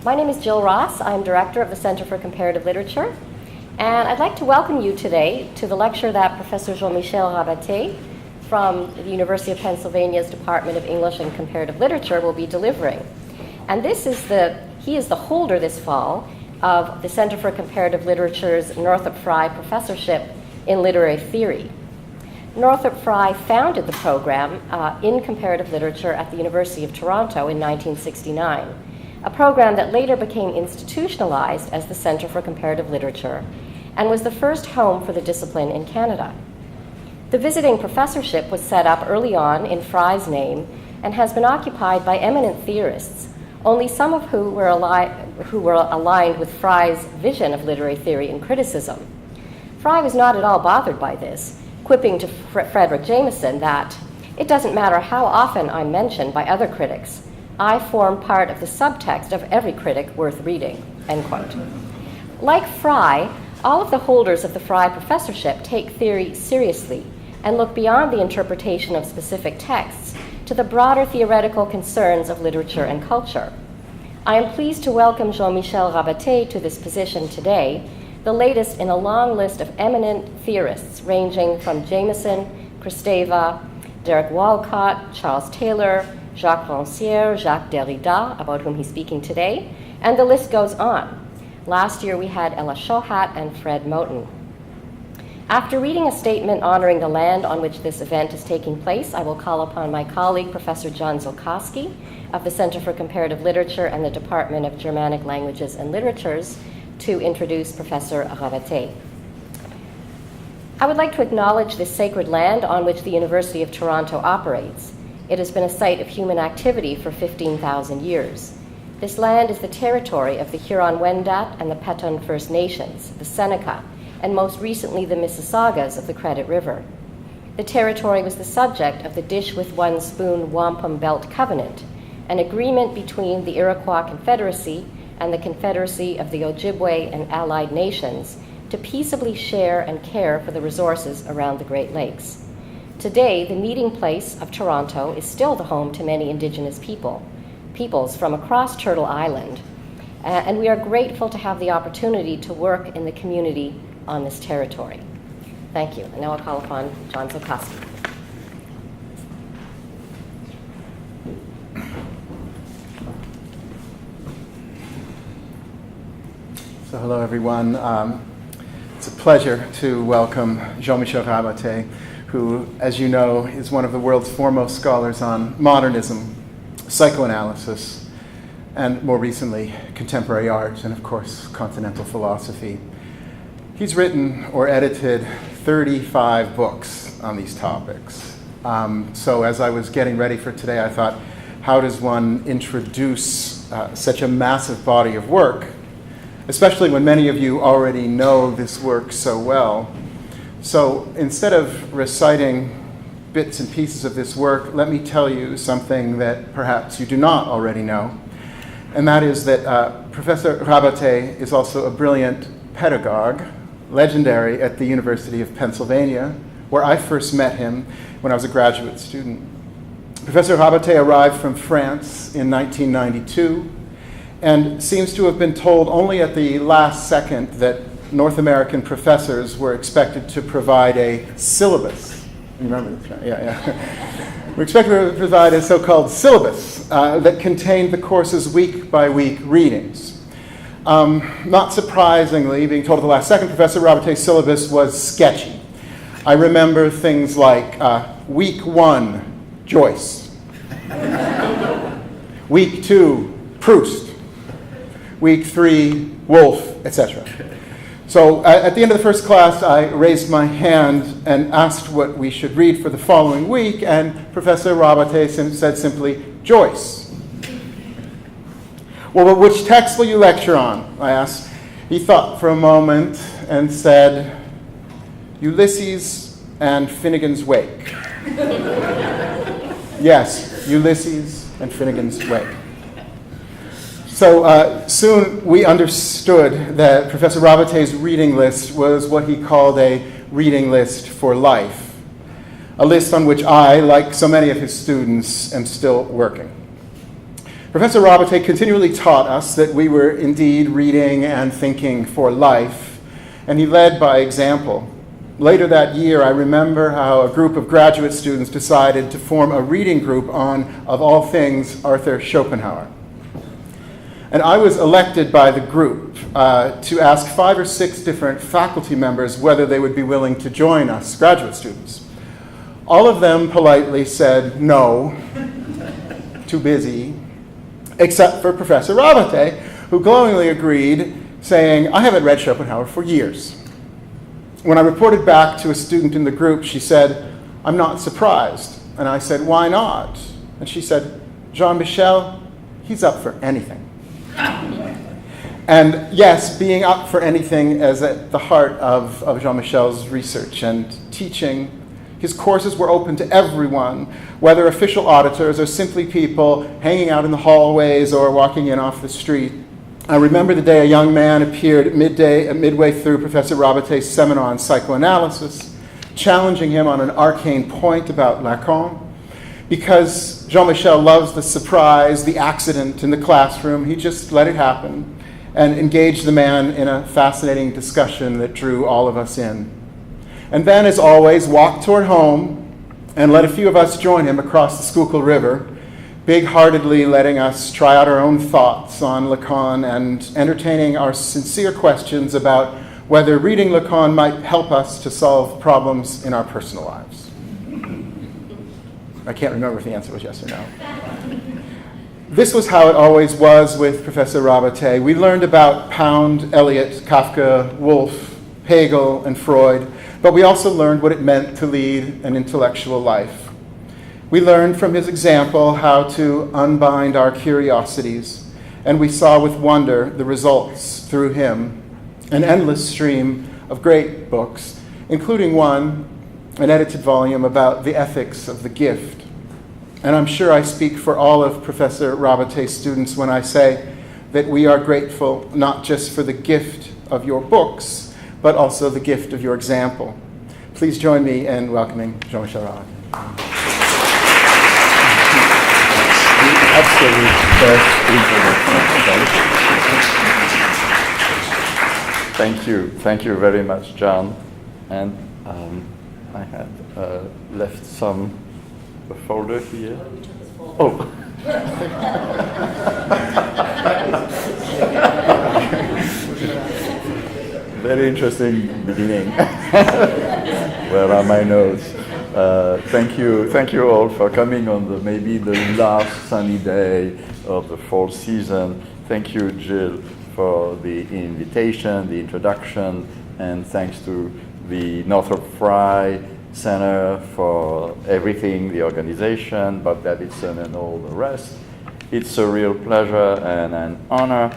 My name is Jill Ross. I'm director of the Center for Comparative Literature. And I'd like to welcome you today to the lecture that Professor Jean-Michel Rabaté from the University of Pennsylvania's Department of English and Comparative Literature will be delivering. And he is the holder this fall of the Center for Comparative Literature's Northrop Frye Professorship in Literary Theory. Northrop Frye founded the program in comparative literature at the University of Toronto in 1969, a program that later became institutionalized as the Center for Comparative Literature and was the first home for the discipline in Canada. The visiting professorship was set up early on in Frye's name and has been occupied by eminent theorists, only some of who were aligned with Frye's vision of literary theory and criticism. Frye was not at all bothered by this, quipping to Frederick Jameson that, "It doesn't matter how often I'm mentioned by other critics. I form part of the subtext of every critic worth reading," end quote. Like Frye, all of the holders of the Frye Professorship take theory seriously and look beyond the interpretation of specific texts to the broader theoretical concerns of literature and culture. I am pleased to welcome Jean-Michel Rabaté to this position today, the latest in a long list of eminent theorists ranging from Jameson, Kristeva, Derek Walcott, Charles Taylor, Jacques Rancière, Jacques Derrida, about whom he's speaking today, and the list goes on. Last year we had Ella Shohat and Fred Moten. After reading a statement honoring the land on which this event is taking place, I will call upon my colleague, Professor John Ziolkowski of the Center for Comparative Literature and the Department of Germanic Languages and Literatures, to introduce Professor Rabaté. I would like to acknowledge this sacred land on which the University of Toronto operates. It has been a site of human activity for 15,000 years. This land is the territory of the Huron-Wendat and the Petun First Nations, the Seneca, and most recently the Mississaugas of the Credit River. The territory was the subject of the Dish with One Spoon Wampum Belt Covenant, an agreement between the Iroquois Confederacy and the Confederacy of the Ojibwe and allied nations to peaceably share and care for the resources around the Great Lakes. Today, the meeting place of Toronto is still the home to many Indigenous peoples from across Turtle Island, and we are grateful to have the opportunity to work in the community on this territory. Thank you. And now I'll call upon John Ziolkowski. So hello, everyone. It's a pleasure to welcome Jean-Michel Rabaté, who, as you know, is one of the world's foremost scholars on modernism, psychoanalysis, and more recently, contemporary art, and of course, continental philosophy. He's written or edited 35 books on these topics. So as I was getting ready for today, I thought, how does one introduce such a massive body of work, especially when many of you already know this work so well? So instead of reciting bits and pieces of this work, let me tell you something that perhaps you do not already know, and that is that Professor Rabaté is also a brilliant pedagogue, legendary at the University of Pennsylvania, where I first met him when I was a graduate student. Professor Rabaté arrived from France in 1992 and seems to have been told only at the last second that North American professors were expected to provide a syllabus. You remember this, right? Yeah. We're expected to provide a so-called syllabus that contained the course's week-by-week readings. Not surprisingly, being told at the last second, Professor Rabaté's syllabus was sketchy. I remember things like week 1, Joyce. Week 2, Proust. Week 3, Woolf, etc. So at the end of the first class, I raised my hand and asked what we should read for the following week, and Professor Rabaté said simply, Joyce. Well, but which text will you lecture on? I asked. He thought for a moment and said, Ulysses and Finnegans Wake. Yes, Ulysses and Finnegans Wake. So soon we understood that Professor Rabaté's reading list was what he called a reading list for life, a list on which I, like so many of his students, am still working. Professor Rabaté continually taught us that we were indeed reading and thinking for life, and he led by example. Later that year, I remember how a group of graduate students decided to form a reading group on, of all things, Arthur Schopenhauer. And I was elected by the group to ask 5 or 6 different faculty members whether they would be willing to join us, graduate students. All of them politely said no, too busy, except for Professor Rabaté, who glowingly agreed, saying, I haven't read Schopenhauer for years. When I reported back to a student in the group, she said, I'm not surprised. And I said, why not? And she said, Jean-Michel, he's up for anything. And yes, being up for anything is at the heart of Jean-Michel's research and teaching. His courses were open to everyone, whether official auditors or simply people hanging out in the hallways or walking in off the street. I remember the day a young man appeared midway through Professor Rabaté's seminar on psychoanalysis, challenging him on an arcane point about Lacan. Because Jean-Michel loves the surprise, the accident in the classroom, he just let it happen and engaged the man in a fascinating discussion that drew all of us in. And then, as always, walked toward home and let a few of us join him across the Schuylkill River, big-heartedly letting us try out our own thoughts on Lacan and entertaining our sincere questions about whether reading Lacan might help us to solve problems in our personal lives. I can't remember if the answer was yes or no. This was how it always was with Professor Rabaté. We learned about Pound, Eliot, Kafka, Woolf, Hegel, and Freud, but we also learned what it meant to lead an intellectual life. We learned from his example how to unbind our curiosities, and we saw with wonder the results through him, an endless stream of great books, including one, an edited volume about the ethics of the gift. And I'm sure I speak for all of Professor Rabaté's students when I say that we are grateful not just for the gift of your books, but also the gift of your example. Please join me in welcoming Jean-Michel Rabaté. Absolute best. Thank you very much, John. And I had left a folder here. Oh. Very interesting beginning. Where are my notes? Thank you all for coming on maybe the last sunny day of the fall season. Thank you, Jill, for the invitation, the introduction, and thanks to the Northrop Frye Center for everything, the organization, Bob Davidson, and all the rest. It's a real pleasure and an honor.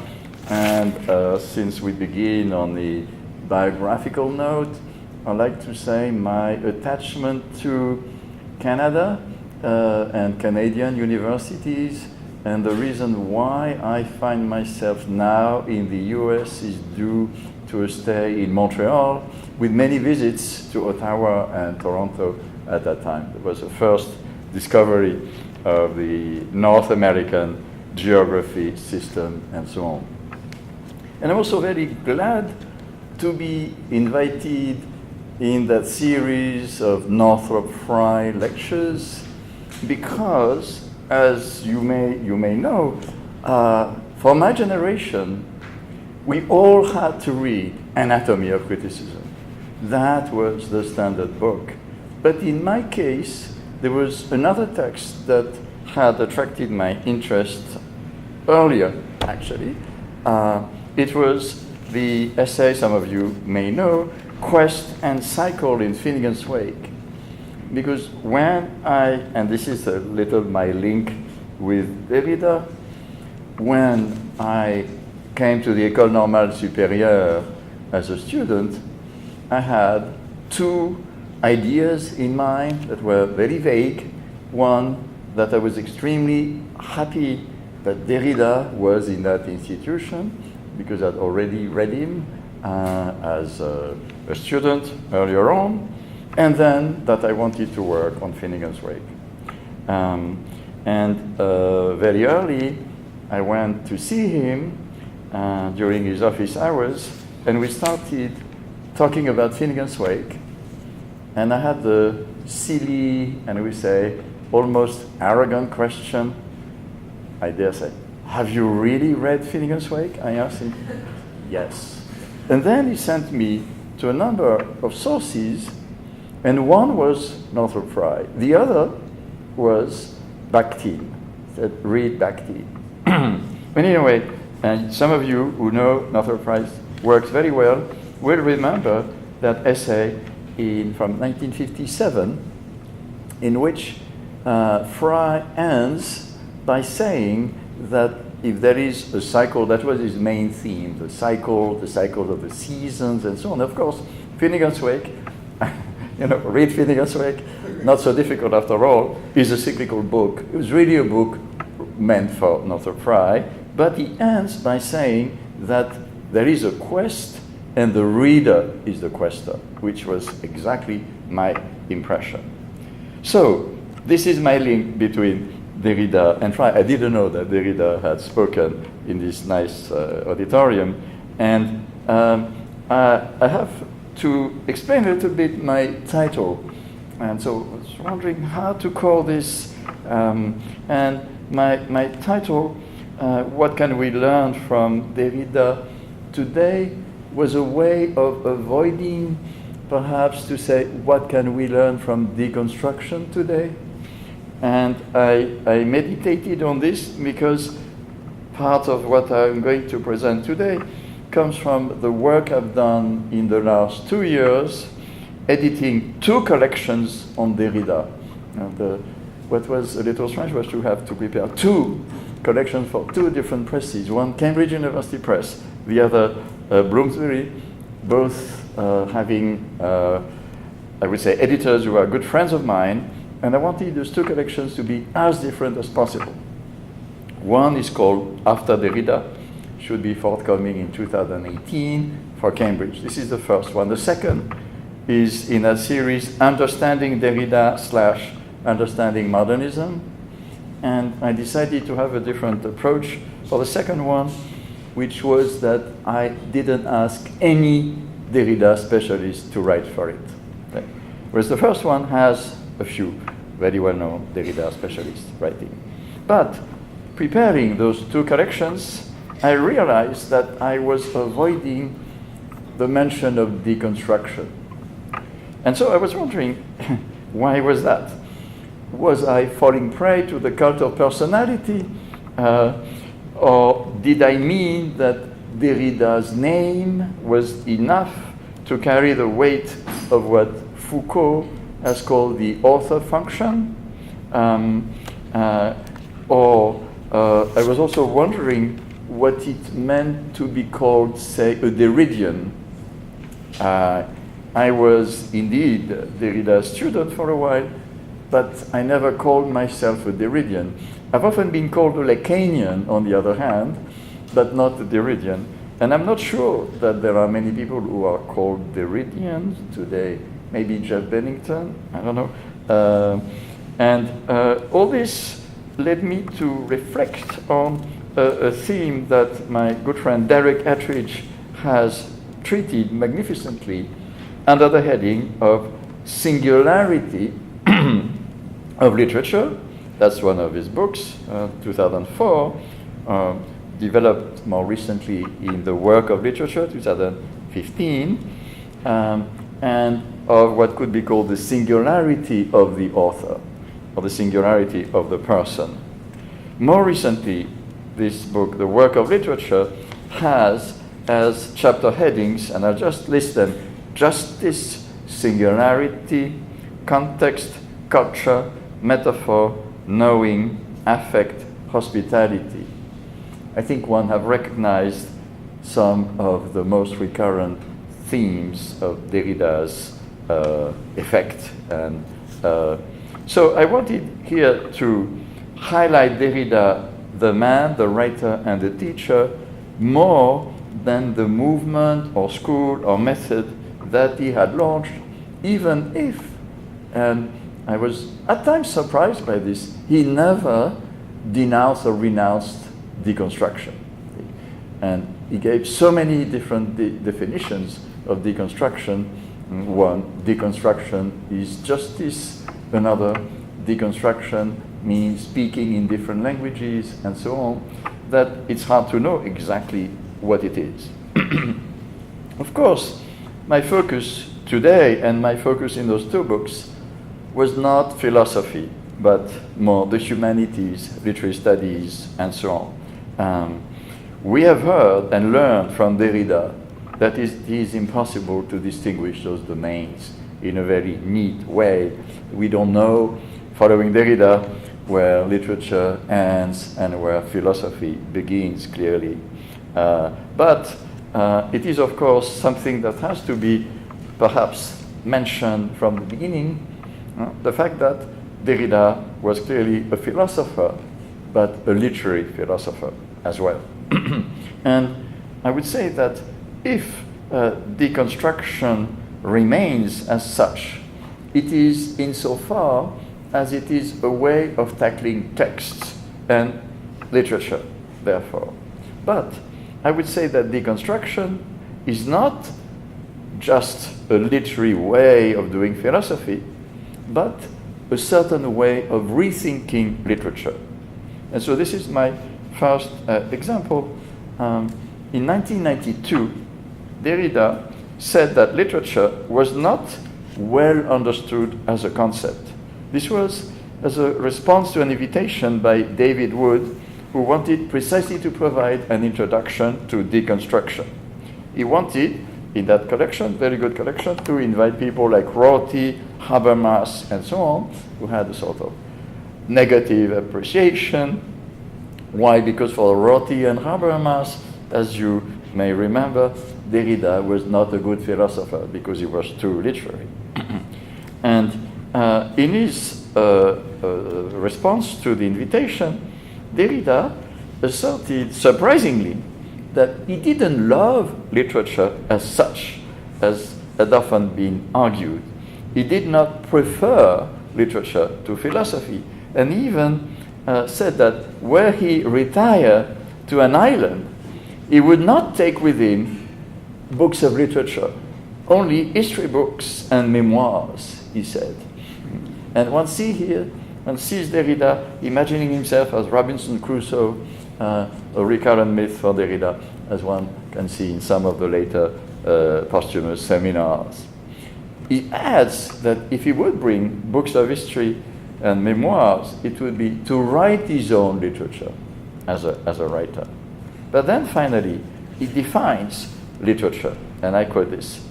And since we begin on the biographical note, I'd like to say my attachment to Canada and Canadian universities, and the reason why I find myself now in the US is due to a stay in Montreal with many visits to Ottawa and Toronto at that time. It was the first discovery of the North American geography system and so on. And I'm also very glad to be invited in that series of Northrop Frye lectures because, as you may know, for my generation, we all had to read Anatomy of Criticism. That was the standard book. But in my case, there was another text that had attracted my interest earlier, actually. It was the essay, some of you may know, Quest and Cycle in Finnegans Wake. Because when and this is a little my link with Derrida, when I came to the École Normale Supérieure as a student, I had two ideas in mind that were very vague. One, that I was extremely happy that Derrida was in that institution because I'd already read him as a student earlier on, and then that I wanted to work on Finnegans Wake. Very early, I went to see him during his office hours, and we started talking about Finnegans Wake. And I had the silly, and we say, almost arrogant question, I dare say, have you really read Finnegans Wake? I asked him, yes. And then he sent me to a number of sources, and one was Northrop Frye. The other was Bakhtin. Said, read Bakhtin. But anyway, and some of you who know Northrop Frye's works very well will remember that essay from 1957, in which Frye ends by saying that if there is a cycle, that was his main theme, the cycle of the seasons and so on. Of course, Finnegans Wake, read Finnegans Wake, not so difficult after all, is a cyclical book. It was really a book meant for Northrop Frye, but he ends by saying that there is a quest and the reader is the quester, which was exactly my impression. So, this is my link between Derrida and Frye. I didn't know that Derrida had spoken in this nice auditorium, and I have to explain a little bit my title. And so I was wondering how to call this, and my title, What Can We Learn from Derrida Today, was a way of avoiding perhaps to say, what can we learn from deconstruction today? And I meditated on this because part of what I'm going to present today comes from the work I've done in the last 2 years, editing 2 collections on Derrida. And what was a little strange was to have to prepare 2 collections for 2 different presses, one Cambridge University Press, the other Bloomsbury, both having, I would say, editors who are good friends of mine, and I wanted those 2 collections to be as different as possible. One is called After Derrida, should be forthcoming in 2018 for Cambridge. This is the first one. The second is in a series, Understanding Derrida / Understanding Modernism, and I decided to have a different approach for the second one, which was that I didn't ask any Derrida specialist to write for it. Okay. Whereas the first one has a few very well-known Derrida specialists writing. But preparing those 2 collections, I realized that I was avoiding the mention of deconstruction. And so I was wondering, why was that? Was I falling prey to the cult of personality? Or did I mean that Derrida's name was enough to carry the weight of what Foucault has called the author function? Or I was also wondering what it meant to be called, say, a Derridian. I was indeed Derrida's student for a while, but I never called myself a Derridian. I've often been called a Lacanian, on the other hand, but not a Derridian. And I'm not sure that there are many people who are called Derridians today. Maybe Jeff Bennington, I don't know. All this led me to reflect on a theme that my good friend Derek Attridge has treated magnificently under the heading of singularity of literature. That's one of his books, 2004, developed more recently in the Work of Literature, 2015, and of what could be called the singularity of the author, or the singularity of the person. More recently, this book, The Work of Literature, has as chapter headings, and I'll just list them: justice, singularity, context, culture, metaphor, knowing, affect, hospitality. I think one have recognized some of the most recurrent themes of Derrida's effect. And so I wanted here to highlight Derrida, the man, the writer, and the teacher, more than the movement or school or method that he had launched, even if, and I was at times surprised by this, he never denounced or renounced deconstruction. And he gave so many different definitions of deconstruction. One, deconstruction is justice. Another, deconstruction means speaking in different languages, and so on, that it's hard to know exactly what it is. Of course, my focus today and my focus in those two books was not philosophy, but more the humanities, literary studies, and so on. We have heard and learned from Derrida that it is impossible to distinguish those domains in a very neat way. We don't know, following Derrida, where literature ends and where philosophy begins, clearly. But it is, of course, something that has to be perhaps mentioned from the beginning, the fact that Derrida was clearly a philosopher, but a literary philosopher as well. And I would say that if deconstruction remains as such, it is insofar as it is a way of tackling texts and literature, therefore. But I would say that deconstruction is not just a literary way of doing philosophy, but a certain way of rethinking literature. And so this is my first example. In 1992, Derrida said that literature was not well understood as a concept. This was as a response to an invitation by David Wood, who wanted precisely to provide an introduction to deconstruction. He wanted, in that collection, very good collection, to invite people like Rorty, Habermas, and so on, who had a sort of negative appreciation. Why? Because for Rorty and Habermas, as you may remember, Derrida was not a good philosopher because he was too literary. And in his response to the invitation, Derrida asserted, surprisingly, that he didn't love literature as such, as had often been argued. He did not prefer literature to philosophy, and even said that were he retired to an island, he would not take with him books of literature, only history books and memoirs, he said. And one sees Derrida imagining himself as Robinson Crusoe, a recurrent myth for Derrida, as one can see in some of the later posthumous seminars. He adds that if he would bring books of history and memoirs, it would be to write his own literature as a writer. But then finally, he defines literature, and I quote this.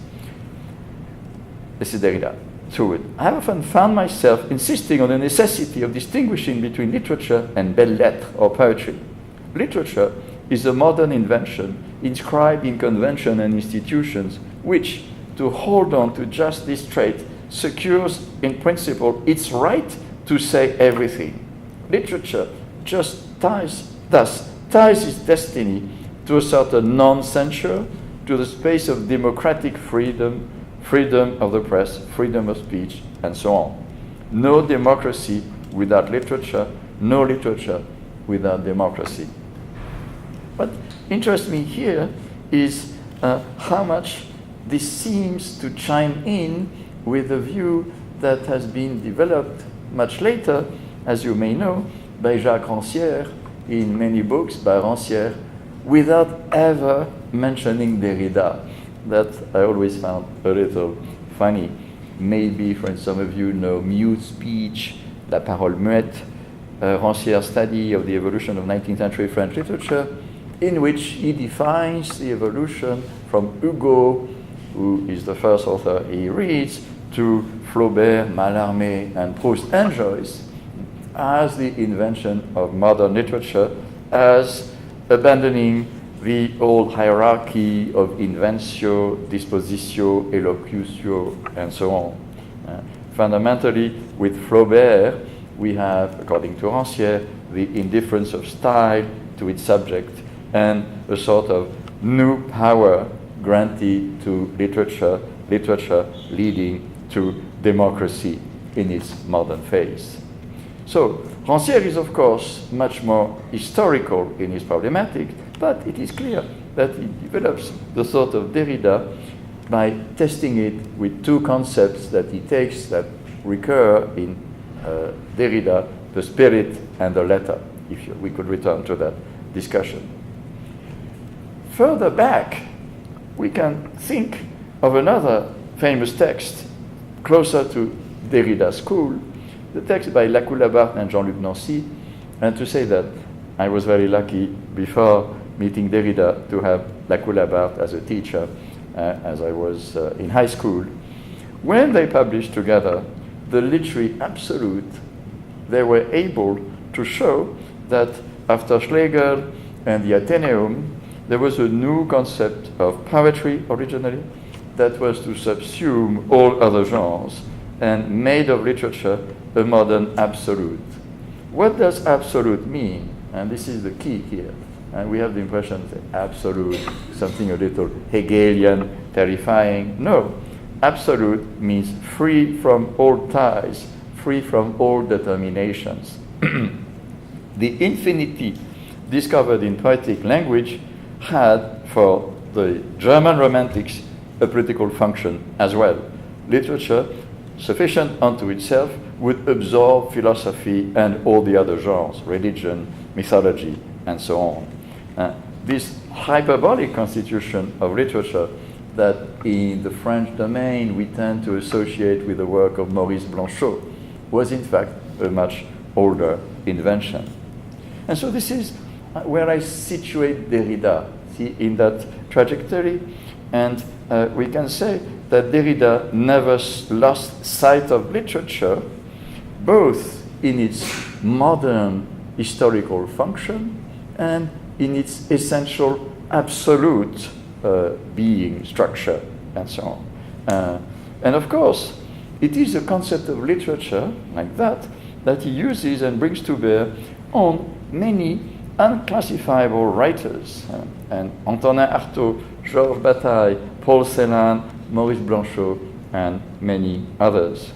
This is Derrida. Through it, I have often found myself insisting on the necessity of distinguishing between literature and belles lettres or poetry. Literature is a modern invention inscribed in convention and institutions, which, to hold on to just this trait, secures in principle its right to say everything. Literature just thus ties its destiny to a certain non-censure, to the space of democratic freedom, freedom of the press, freedom of speech, and so on. No democracy without literature, no literature without democracy. What interests me here is how much this seems to chime in with a view that has been developed much later, as you may know, by Jacques Rancière in many books by Rancière, without ever mentioning Derrida. That I always found a little funny. Maybe, for instance, some of you know Mute Speech, La Parole Muette, Rancière's study of the evolution of 19th century French literature, in which he defines the evolution from Hugo, who is the first author he reads, to Flaubert, Mallarmé, and Proust and Joyce, as the invention of modern literature, as abandoning the old hierarchy of inventio, dispositio, elocution, and so on. Fundamentally, with Flaubert, we have, according to Rancière, the indifference of style to its subject and a sort of new power granted to literature leading to democracy in its modern phase. So Rancière is, of course, much more historical in his problematic, but it is clear that he develops the thought of Derrida by testing it with two concepts that he takes that recur in Derrida, the spirit and the letter, if we could return to that discussion. Further back, we can think of another famous text closer to Derrida's school, the text by Lacan and Jean-Luc Nancy, and to say that I was very lucky before meeting Derrida to have Lacan as a teacher as I was in high school. When they published together the Literary Absolute, they were able to show that after Schlegel and the Athenaeum, there was a new concept of poetry originally that was to subsume all other genres and made of literature a modern absolute. What does absolute mean? And this is the key here. And we have the impression that absolute, something a little Hegelian, terrifying. No, absolute means free from all ties, free from all determinations. The infinity discovered in poetic language had, for the German Romantics, a political function as well. Literature, sufficient unto itself, would absorb philosophy and all the other genres, religion, mythology, and so on. This hyperbolic constitution of literature that in the French domain we tend to associate with the work of Maurice Blanchot was in fact a much older invention. And so this is where I situate Derrida, see, in that trajectory. And we can say that Derrida never lost sight of literature, both in its modern historical function and in its essential absolute being, structure, and so on. And of course, it is a concept of literature like that that he uses and brings to bear on many unclassifiable writers. And Antonin Artaud, Georges Bataille, Paul Celan, Maurice Blanchot, and many others.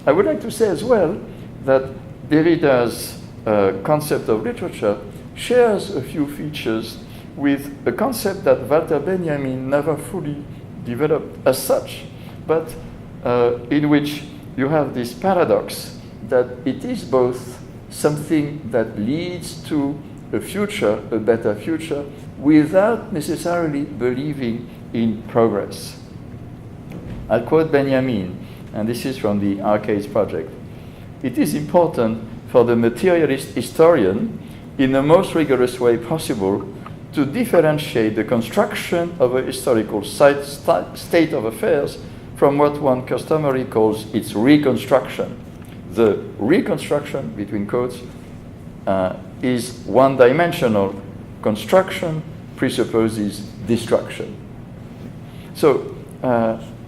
I would like to say as well that Derrida's concept of literature shares a few features with a concept that Walter Benjamin never fully developed as such, but in which you have this paradox that it is both something that leads to a future, a better future, without necessarily believing in progress. I'll quote Benjamin, and this is from the Arcades Project. It is important for the materialist historian, in the most rigorous way possible, to differentiate the construction of a historical state of affairs from what one customarily calls its reconstruction. The reconstruction, between quotes, is one-dimensional. Construction presupposes destruction. So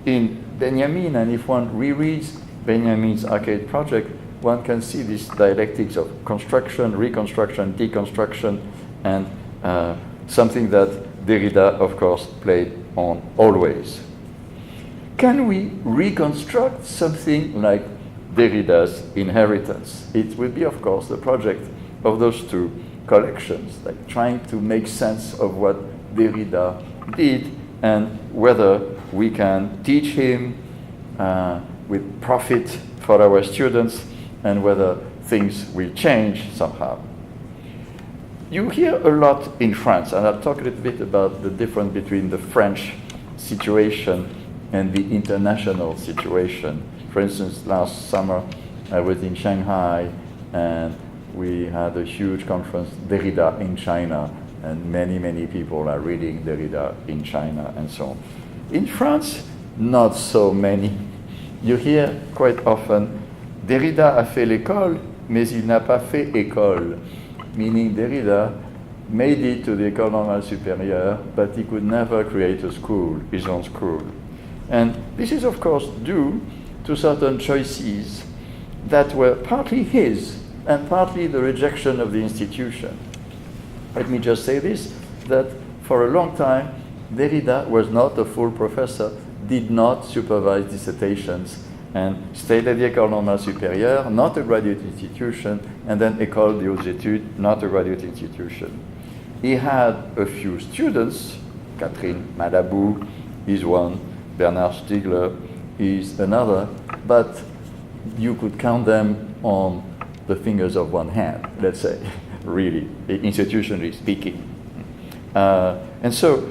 in Benjamin, and if one rereads Benjamin's Arcade Project, one can see this dialectics of construction, reconstruction, deconstruction, and something that Derrida, of course, played on always. Can we reconstruct something like Derrida's Inheritance? It will be, of course, the project of those two collections, like trying to make sense of what Derrida did and whether we can teach him with profit for our students and whether things will change somehow. You hear a lot in France, and I'll talk a little bit about the difference between the French situation and the international situation. For instance, last summer I was in Shanghai and we had a huge conference, Derrida in China, and many, many people are reading Derrida in China and so on. In France, not so many. You hear quite often, Derrida a fait l'école, mais il n'a pas fait école. Meaning Derrida made it to the École Normale Supérieure, but he could never create a school, his own school. And this is, of course, due to certain choices that were partly his and partly the rejection of the institution. Let me just say this, that for a long time, Derrida was not a full professor, did not supervise dissertations, and stayed at the École Normale Supérieure, not a graduate institution, and then École des Hautes Études, not a graduate institution. He had a few students. Catherine Malabou is one, Bernard Stiegler is another, but you could count them on the fingers of one hand, let's say, really, institutionally speaking. And so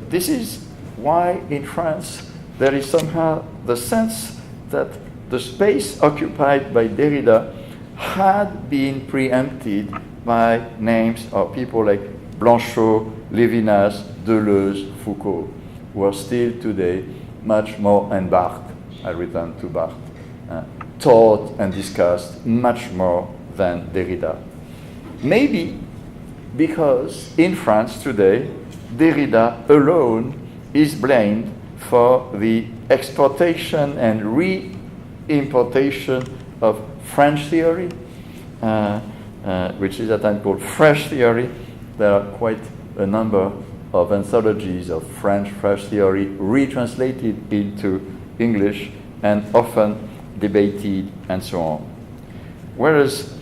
this is why in France there is somehow the sense that the space occupied by Derrida had been preempted by names of people like Blanchot, Lévinas, Deleuze, Foucault, who are still today much more, and Barthes, I return to Barthes, taught and discussed much more than Derrida. Maybe because in France today, Derrida alone is blamed for the exportation and re-importation of French theory, which is at time called Fresh theory. There are quite a number of anthologies of French theory retranslated into English and often debated and so on. Whereas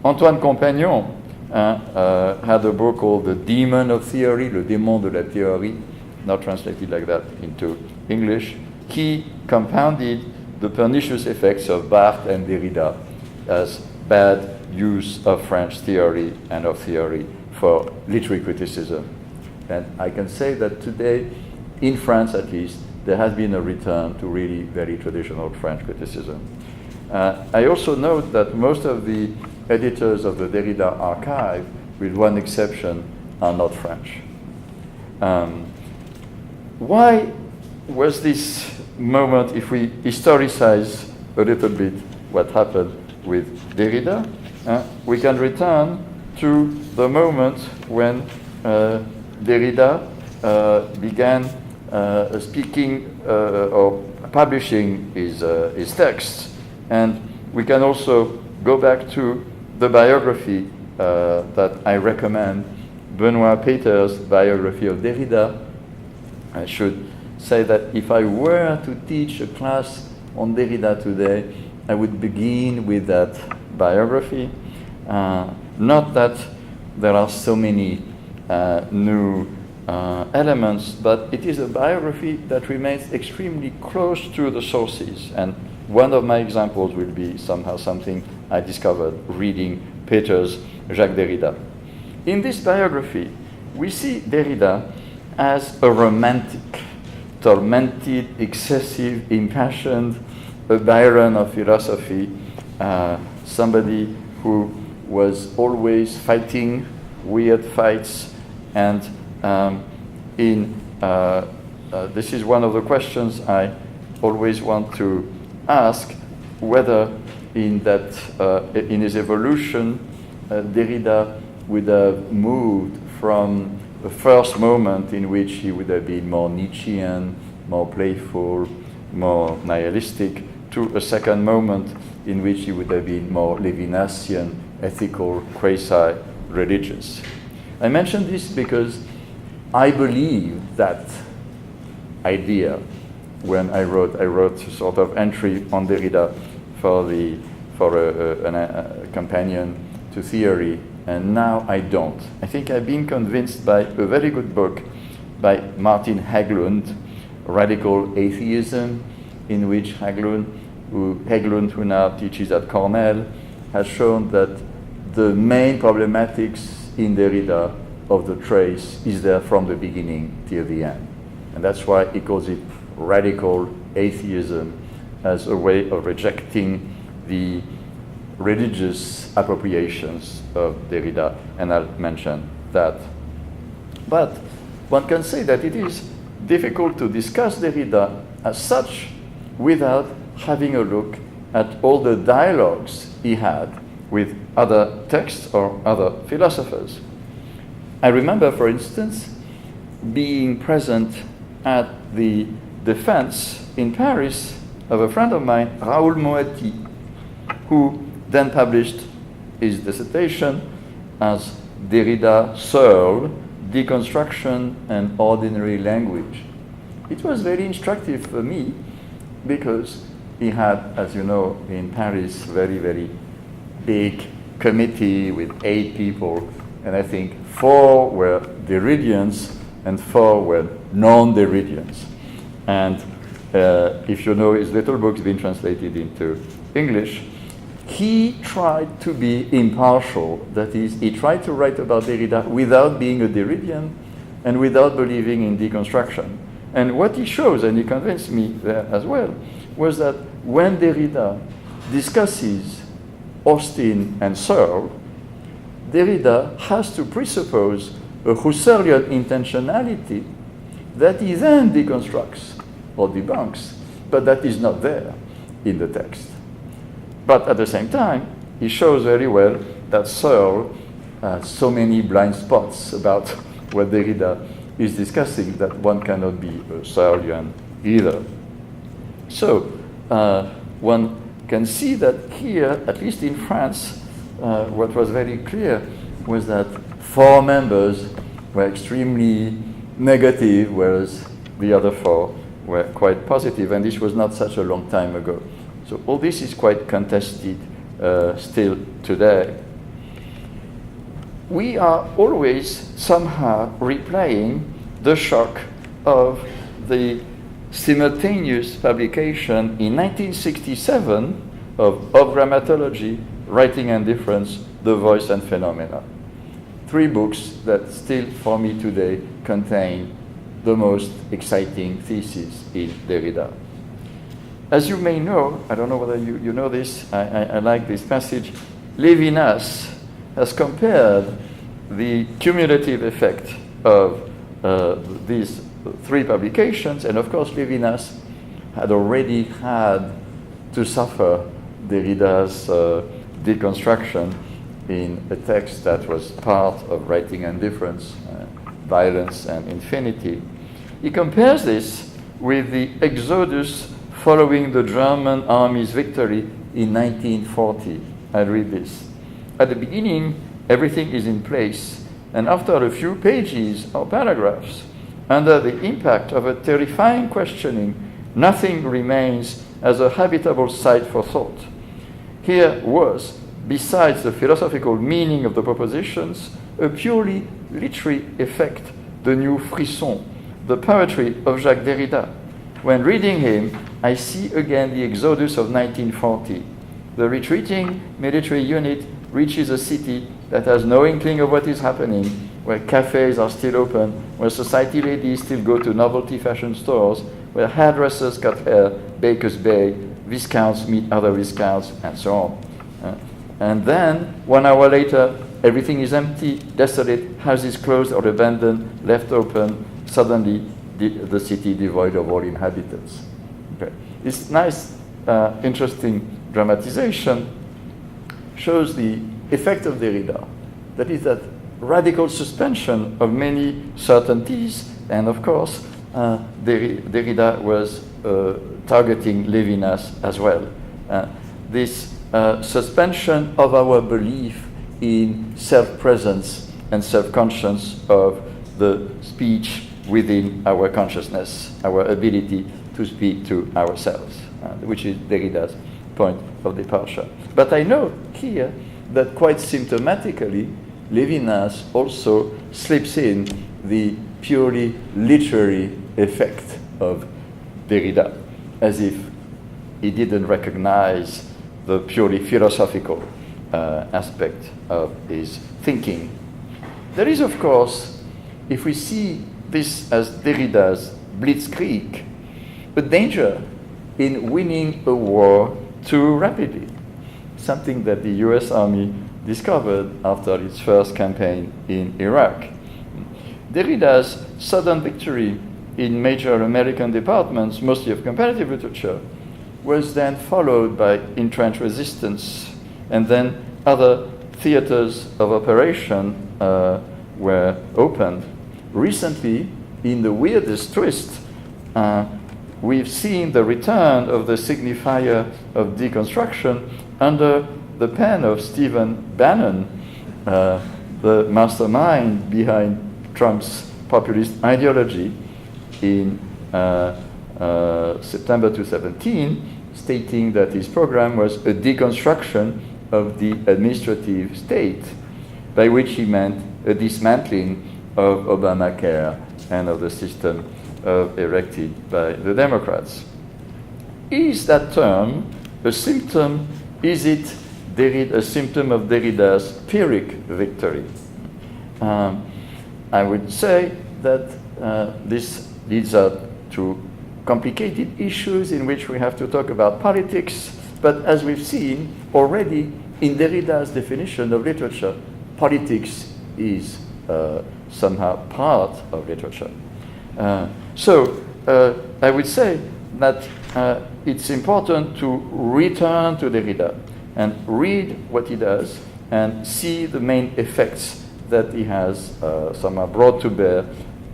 Antoine Compagnon had a book called The Demon of Theory, Le Démon de la Théorie, not translated like that into English. He compounded the pernicious effects of Barthes and Derrida as bad use of French theory and of theory for literary criticism. And I can say that today, in France at least, there has been a return to really very traditional French criticism. I also note that most of the editors of the Derrida archive, with one exception, are not French. Why was this moment, if we historicize a little bit what happened with Derrida, we can return to the moment when Derrida began speaking or publishing his texts. And we can also go back to the biography that I recommend, Benoît Peter's biography of Derrida. I should say that if I were to teach a class on Derrida today, I would begin with that biography. Not that there are so many new elements, but it is a biography that remains extremely close to the sources. And one of my examples will be somehow something I discovered reading Peter's Jacques Derrida. In this biography, we see Derrida as a romantic, tormented, excessive, impassioned, a Byron of philosophy, somebody who was always fighting weird fights. And this is one of the questions I always want to ask, whether in his evolution, Derrida would have moved from the first moment in which he would have been more Nietzschean, more playful, more nihilistic, to a second moment in which he would have been more Levinasian, ethical, quasi-religious. I mention this because I believe that idea when I wrote a sort of entry on Derrida for a companion to theory, and now I don't. I think I've been convinced by a very good book by Martin Hägglund, Radical Atheism, in which Hägglund, who now teaches at Cornell, has shown that the main problematics in Derrida of the trace is there from the beginning till the end. And that's why he calls it radical atheism, as a way of rejecting the religious appropriations of Derrida, and I'll mention that. But one can say that it is difficult to discuss Derrida as such without having a look at all the dialogues he had with other texts or other philosophers. I remember, for instance, being present at the defense in Paris of a friend of mine, Raoul Moati, who then published his dissertation as Derrida, Searle, Deconstruction and Ordinary Language. It was very instructive for me because he had, as you know, in Paris, very, very big committee with 8 people, and I think 4 were Derridians and 4 were non-Derridians. And if you know his little book's been translated into English, he tried to be impartial. That is, he tried to write about Derrida without being a Derridian and without believing in deconstruction. And what he shows, and he convinced me there as well, was that when Derrida discusses Austin and Searle, Derrida has to presuppose a Husserlian intentionality that he then deconstructs or debunks, but that is not there in the text. But at the same time, he shows very well that Searle has so many blind spots about what Derrida is discussing that one cannot be a Searlean either. So one can see that here, at least in France, what was very clear was that 4 members were extremely negative, whereas the other 4 were quite positive, and this was not such a long time ago. So all this is quite contested still today. We are always somehow replaying the shock of the simultaneous publication in 1967 of Grammatology, Writing and Difference, The Voice and Phenomena. 3 books that still, for me today, contain the most exciting thesis in Derrida. As you may know, I don't know whether you know this, I like this passage, Levinas has compared the cumulative effect of these 3 publications, and of course Levinas had already had to suffer Derrida's deconstruction in a text that was part of Writing and Difference, Violence and Infinity. He compares this with the exodus following the German army's victory in 1940. I read this. At the beginning, everything is in place, and after a few pages or paragraphs, under the impact of a terrifying questioning, nothing remains as a habitable site for thought. Here was, besides the philosophical meaning of the propositions, a purely literary effect, the new frisson, the poetry of Jacques Derrida. When reading him, I see again the exodus of 1940. The retreating military unit reaches a city that has no inkling of what is happening, where cafes are still open, where society ladies still go to novelty fashion stores, where hairdressers cut hair, bakers bake, viscounts meet other viscounts, and so on. And then, 1 hour later, everything is empty, desolate, houses closed or abandoned, left open, suddenly the city devoid of all inhabitants. Okay. This nice, interesting dramatization shows the effect of Derrida. That is that radical suspension of many certainties, and of course, Derrida was targeting Levinas as well. This suspension of our belief in self-presence and self-conscience of the speech within our consciousness, our ability to speak to ourselves, which is Derrida's point of departure. But I note here that quite symptomatically, Levinas also slips in the purely literary effect of Derrida, as if he didn't recognize the purely philosophical aspect of his thinking. There is, of course, if we see this as Derrida's blitzkrieg, a danger in winning a war too rapidly, something that the US Army discovered after its first campaign in Iraq. Derrida's sudden victory in major American departments, mostly of comparative literature, was then followed by entrenched resistance, and then other theaters of operation were opened. Recently, in the weirdest twist, we've seen the return of the signifier of deconstruction under the pen of Stephen Bannon, the mastermind behind Trump's populist ideology. In September 2017, stating that his program was a deconstruction of the administrative state, by which he meant a dismantling of Obamacare and of the system erected by the Democrats. Is that term a symptom? Is it a symptom of Derrida's Pyrrhic victory? I would say that this leads up to complicated issues in which we have to talk about politics, but as we've seen already in Derrida's definition of literature, politics is somehow part of literature. So I would say that it's important to return to Derrida and read what he does and see the main effects that he has somehow brought to bear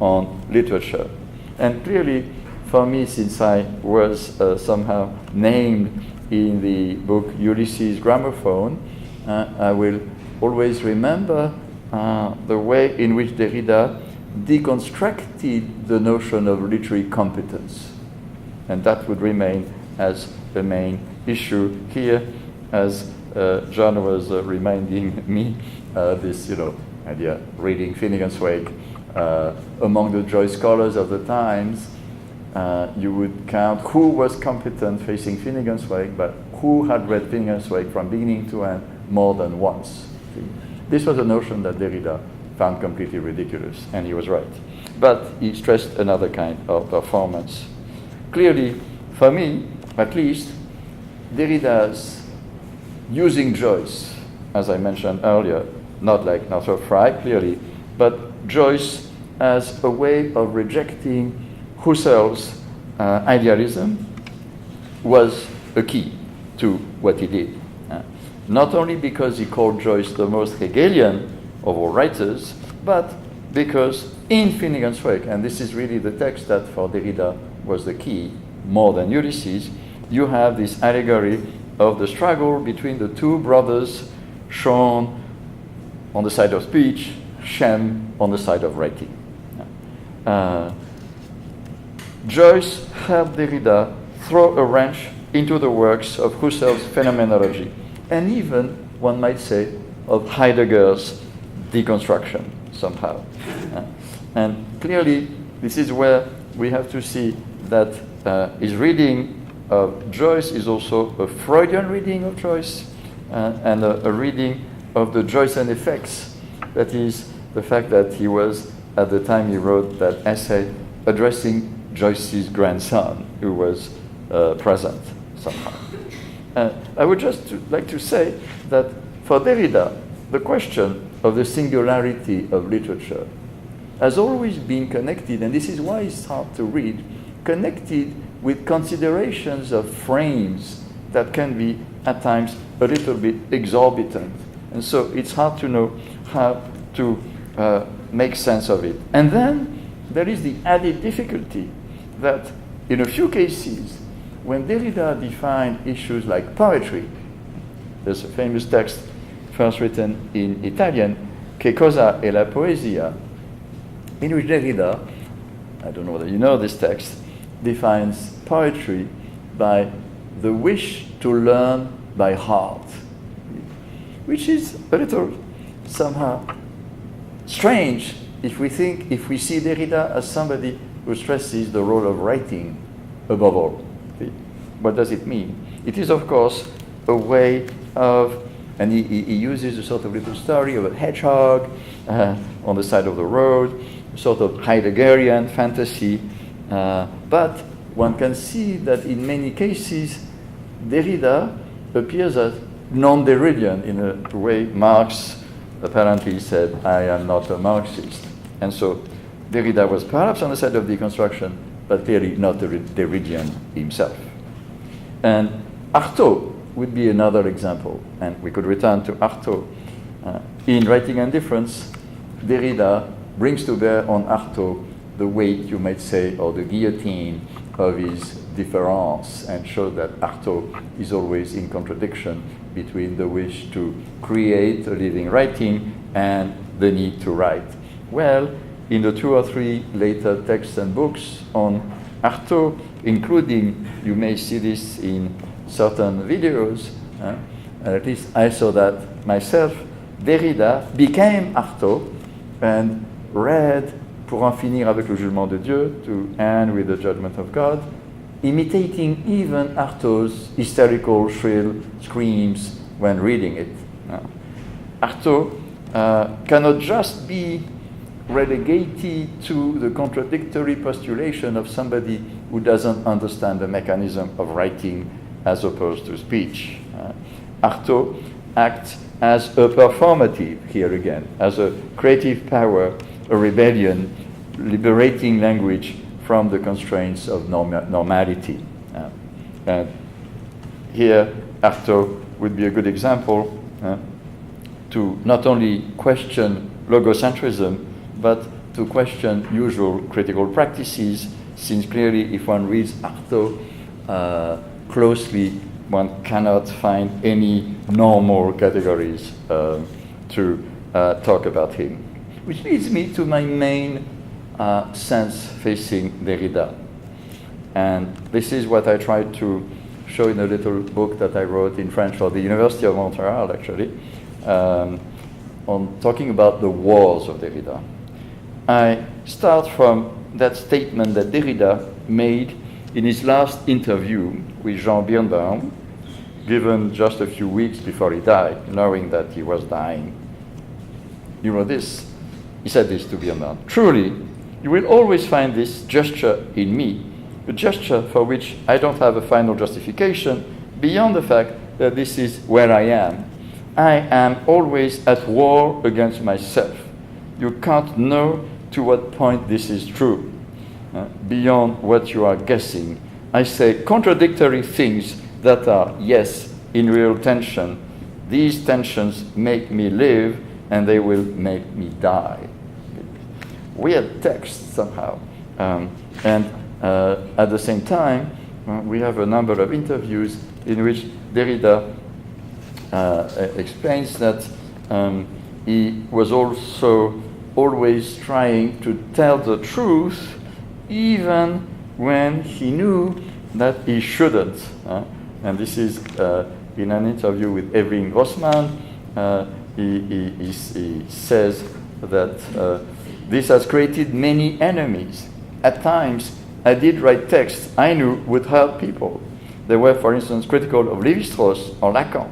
on literature. And clearly, for me, since I was somehow named in the book Ulysses Gramophone, I will always remember the way in which Derrida deconstructed the notion of literary competence. And that would remain as the main issue here, as John was reminding me this, idea, reading Finnegans Wake. Among the Joyce scholars of the times, you would count who was competent facing Finnegans Wake, but who had read Finnegans Wake from beginning to end more than once. This was a notion that Derrida found completely ridiculous, and he was right. But he stressed another kind of performance. Clearly, for me, at least, Derrida's using Joyce, as I mentioned earlier, not like Northrop Frye, clearly, but Joyce as a way of rejecting Husserl's idealism was a key to what he did. Not only because he called Joyce the most Hegelian of all writers, but because in Finnegans Wake, and this is really the text that for Derrida was the key, more than Ulysses, you have this allegory of the struggle between the two brothers shown on the side of speech, Shem on the side of writing. Joyce helped Derrida throw a wrench into the works of Husserl's phenomenology, and even, one might say, of Heidegger's deconstruction, somehow. And clearly, this is where we have to see that his reading of Joyce is also a Freudian reading of Joyce, and a reading of the Joycean effects. That is, the fact that he was, at the time he wrote that essay, addressing Joyce's grandson, who was present somehow. I would just like to say that for Derrida, the question of the singularity of literature has always been connected, and this is why it's hard to read, connected with considerations of frames that can be, at times, a little bit exorbitant. And so it's hard to know how to make sense of it. And then there is the added difficulty that in a few cases, when Derrida defined issues like poetry, there's a famous text first written in Italian, Che cosa è la poesia, in which Derrida, I don't know whether you know this text, defines poetry by the wish to learn by heart, which is a little somehow strange if we see Derrida as somebody who stresses the role of writing above all. What does it mean? It is, of course, a way of, and he uses a sort of little story of a hedgehog on the side of the road, a sort of Heideggerian fantasy, but one can see that in many cases, Derrida appears as non-Derridian in a way Marx apparently said, I am not a Marxist. And so Derrida was perhaps on the side of deconstruction, but clearly not a Derridian himself. And Artaud would be another example, and we could return to Artaud. In Writing and Difference, Derrida brings to bear on Artaud the weight, you might say, or the guillotine of his difference, and shows that Artaud is always in contradiction between the wish to create a living writing and the need to write. Well, in the 2 or 3 later texts and books on Artaud, including, you may see this in certain videos, and at least I saw that myself, Derrida became Artaud and read Pour en finir avec le jugement de Dieu, to end with the judgment of God, imitating even Artaud's hysterical shrill screams when reading it. Artaud cannot just be relegated to the contradictory postulation of somebody who doesn't understand the mechanism of writing as opposed to speech. Artaud acts as a performative, here again, as a creative power, a rebellion, liberating language from the constraints of normality. And here, Artaud would be a good example to not only question logocentrism, but to question usual critical practices, since clearly if one reads Artaud closely, one cannot find any normal categories to talk about him. Which leads me to my main sense facing Derrida. And this is what I tried to show in a little book that I wrote in French for the University of Montreal, actually, on talking about the wars of Derrida. I start from that statement that Derrida made in his last interview with Jean Birnbaum, given just a few weeks before he died, knowing that he was dying. You know this, he said this to Birnbaum: "Truly, you will always find this gesture in me, a gesture for which I don't have a final justification beyond the fact that this is where I am. I am always at war against myself. You can't know to what point this is true. Beyond what you are guessing, I say contradictory things that are, yes, in real tension. These tensions make me live, and they will make me die." Weird text somehow. And at the same time, we have a number of interviews in which Derrida explains that he was also always trying to tell the truth, even when he knew that he shouldn't. And this is in an interview with Evelyn Grossman. He says that this has created many enemies. At times, I did write texts I knew would hurt people. They were, for instance, critical of Lévi-Strauss or Lacan.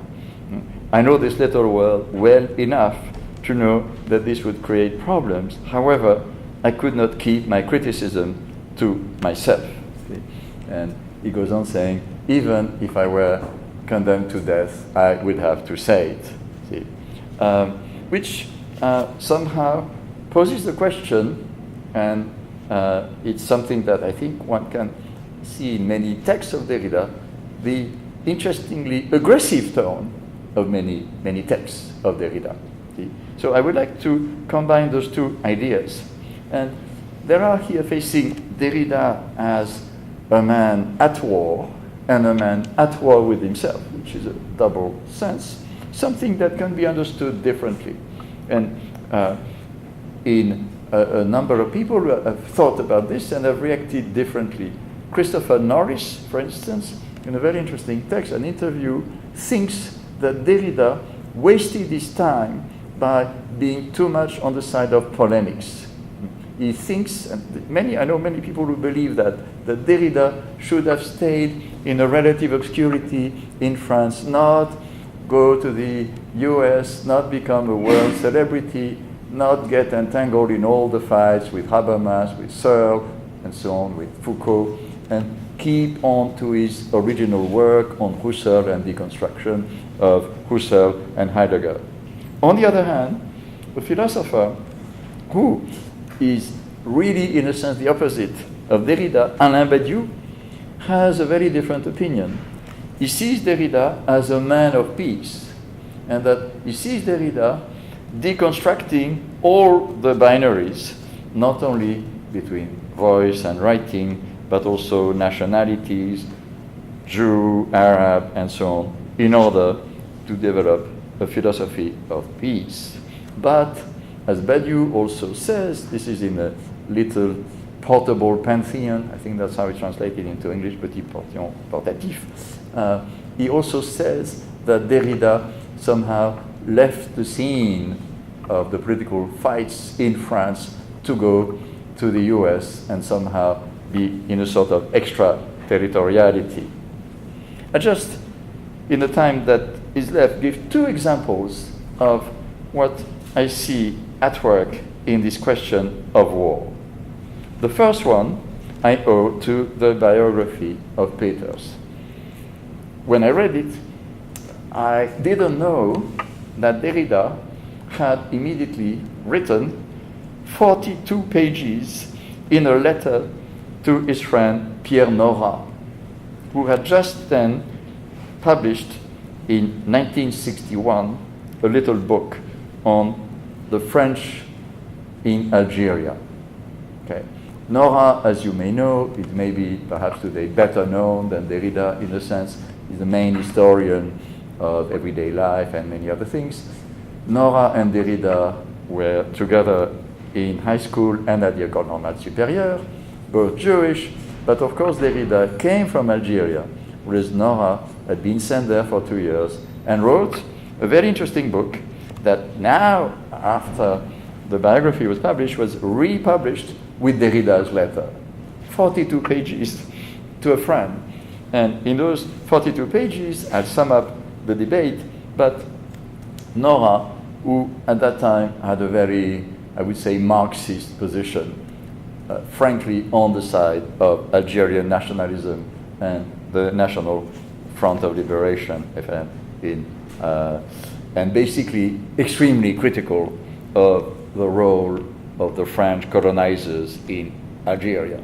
I know this little world well enough to know that this would create problems. However, I could not keep my criticism to myself. And he goes on saying, even if I were condemned to death, I would have to say it. Which somehow poses the question, and it's something that I think one can see in many texts of Derrida, the interestingly aggressive tone of many texts of Derrida. So I would like to combine those two ideas. And there are here facing Derrida as a man at war and a man at war with himself, which is a double sense, something that can be understood differently. And in a number of people have thought about this and have reacted differently. Christopher Norris, for instance, in a very interesting text, an interview, thinks that Derrida wasted his time by being too much on the side of polemics. He thinks, and I know many people who believe that Derrida should have stayed in a relative obscurity in France, not go to the US, not become a world celebrity, not get entangled in all the fights with Habermas, with Searle, and so on, with Foucault, and keep on to his original work on Husserl and deconstruction of Husserl and Heidegger. On the other hand, a philosopher who is really, in a sense, the opposite of Derrida, Alain Badiou, has a very different opinion. He sees Derrida as a man of peace, and that he sees Derrida deconstructing all the binaries, not only between voice and writing, but also nationalities, Jew, Arab, and so on, in order to develop a philosophy of peace. But, as Badiou also says, this is in a little portable pantheon, I think that's how it's translated into English, petit portion portatif. he also says that Derrida somehow left the scene of the political fights in France to go to the US and somehow be in a sort of extraterritoriality. I just, in the time that is left, give two examples of what I see at work in this question of war. The first one I owe to the biography of Peters. When I read it, I didn't know that Derrida had immediately written 42 pages in a letter to his friend Pierre Nora, who had just then published in 1961 a little book on the French in Algeria. Okay. Nora, as you may know, it may be perhaps today better known than Derrida in a sense, is the main historian of everyday life and many other things. Nora and Derrida were together in high school and at the École Normale Supérieure, both Jewish, but of course Derrida came from Algeria, whereas Nora had been sent there for 2 years and wrote a very interesting book that now, after the biography was published, was republished with Derrida's letter. 42 pages to a friend. And in those 42 pages, I'll sum up the debate, but Nora, who at that time had a very, I would say, Marxist position, frankly on the side of Algerian nationalism and the National Front of Liberation, FN, and basically extremely critical of the role of the French colonizers in Algeria.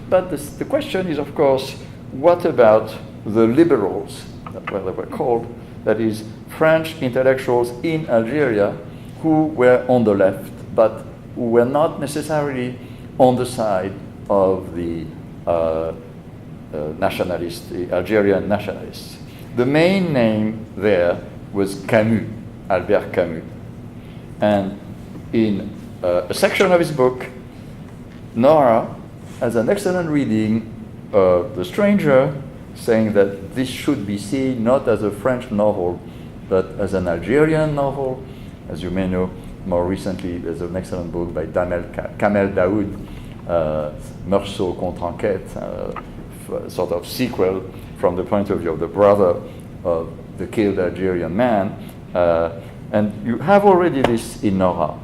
But the question is, of course, what about the liberals, that's what they were called, that is, French intellectuals in Algeria who were on the left, but who were not necessarily on the side of the nationalists, the Algerian nationalists. The main name there was Camus, Albert Camus. And in a section of his book, Nora has an excellent reading of The Stranger, saying that this should be seen not as a French novel, but as an Algerian novel. As you may know, more recently, there's an excellent book by Kamel Daoud, Meursault contre Enquête, sort of sequel from the point of view of the brother of the killed Algerian man. And you have already this in Nora.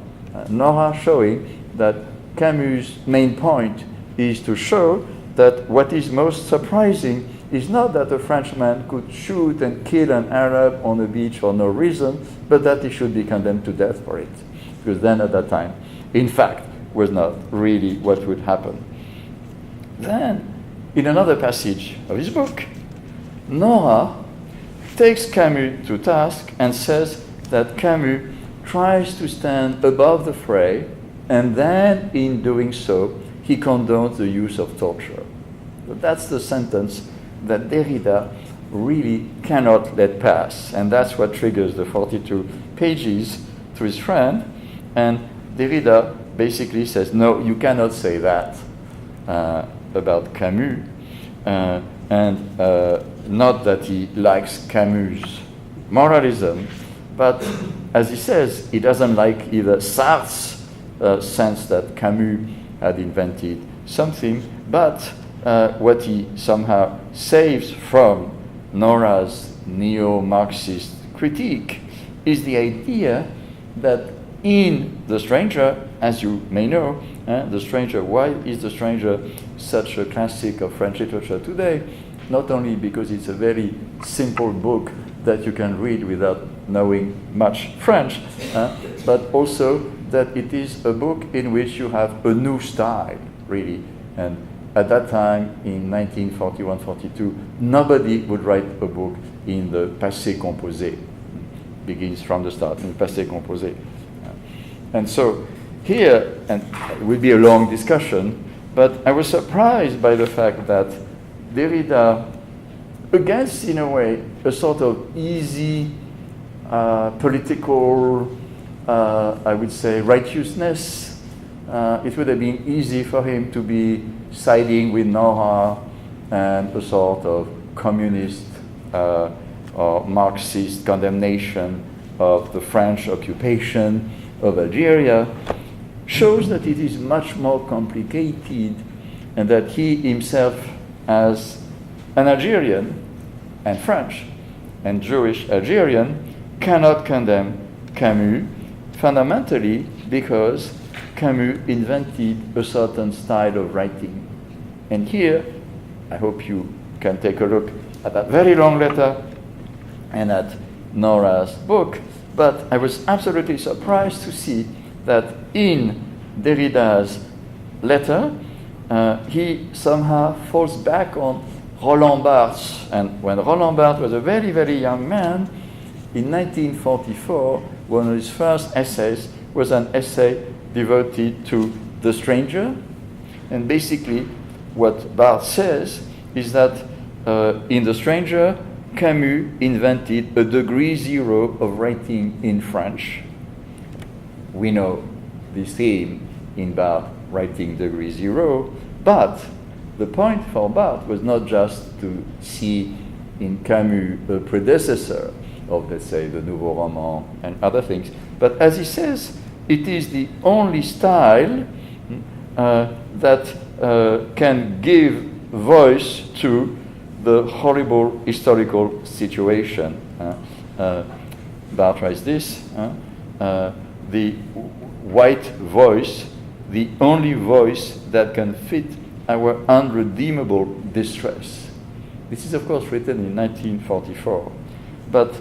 Nora showing that Camus' main point is to show that what is most surprising is not that a Frenchman could shoot and kill an Arab on a beach for no reason, but that he should be condemned to death for it. Because then at that time, in fact, was not really what would happen. Then, in another passage of his book, Nora takes Camus to task and says that Camus tries to stand above the fray, and then in doing so, he condones the use of torture. But that's the sentence that Derrida really cannot let pass, and that's what triggers the 42 pages to his friend. And Derrida basically says, no, you cannot say that about Camus, and not that he likes Camus' moralism, but as he says, he doesn't like either Sartre's sense that Camus had invented something, but what he somehow saves from Nora's neo-Marxist critique is the idea that in The Stranger, as you may know, The Stranger, why is The Stranger such a classic of French literature today? Not only because it's a very simple book that you can read without knowing much French, but also that it is a book in which you have a new style, really. And at that time, in 1941-42, nobody would write a book in the passé composé. Begins from the start, in the passé composé. And so here, and it will be a long discussion, but I was surprised by the fact that Derrida, against, in a way, a sort of easy political, I would say, righteousness, it would have been easy for him to be siding with Nora and a sort of communist or Marxist condemnation of the French occupation of Algeria, shows that it is much more complicated and that he himself, as an Algerian and French and Jewish Algerian, cannot condemn Camus, fundamentally because Camus invented a certain style of writing. And here, I hope you can take a look at that very long letter and at Nora's book, but I was absolutely surprised to see that in Derrida's letter, he somehow falls back on Roland Barthes. And when Roland Barthes was a very, very young man, in 1944, one of his first essays was an essay devoted to the stranger. And basically, what Barthes says is that in The Stranger, Camus invented a degree zero of writing in French. We know this theme in Barthes, writing degree zero, but the point for Barthes was not just to see in Camus a predecessor of, let's say, the Nouveau Roman and other things, but as he says, it is the only style that can give voice to the horrible historical situation. Barthes writes this, the white voice, the only voice that can fit our unredeemable distress. This is, of course, written in 1944. But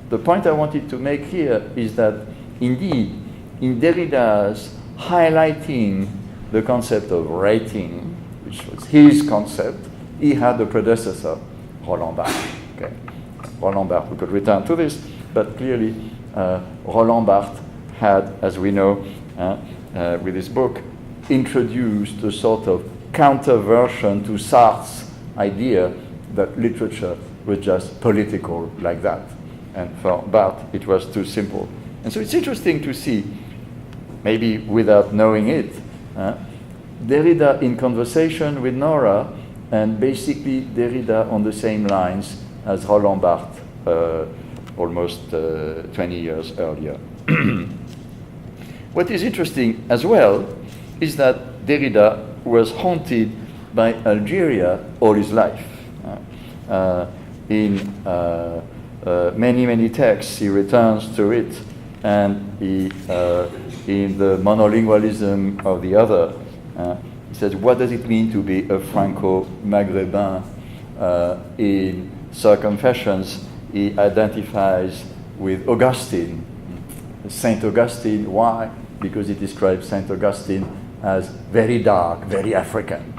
the point I wanted to make here is that, indeed, in Derrida's highlighting the concept of writing, which was his concept, he had a predecessor, Roland Barthes. Okay. Roland Barthes, we could return to this, but clearly Roland Barthes had, as we know, with his book, introduced a sort of counterversion to Sartre's idea that literature was just political like that. And for Barthes, it was too simple. And so it's interesting to see, maybe without knowing it, Derrida in conversation with Nora, and basically Derrida on the same lines as Roland Barthes almost 20 years earlier. What is interesting as well is that Derrida was haunted by Algeria all his life. In many, many texts, he returns to it, and he, in the monolingualism of the other, he says, what does it mean to be a Franco-Maghrébin? In Circumfessions, he identifies with Augustine, Saint Augustine. Why? Because he describes Saint Augustine as very dark, very African,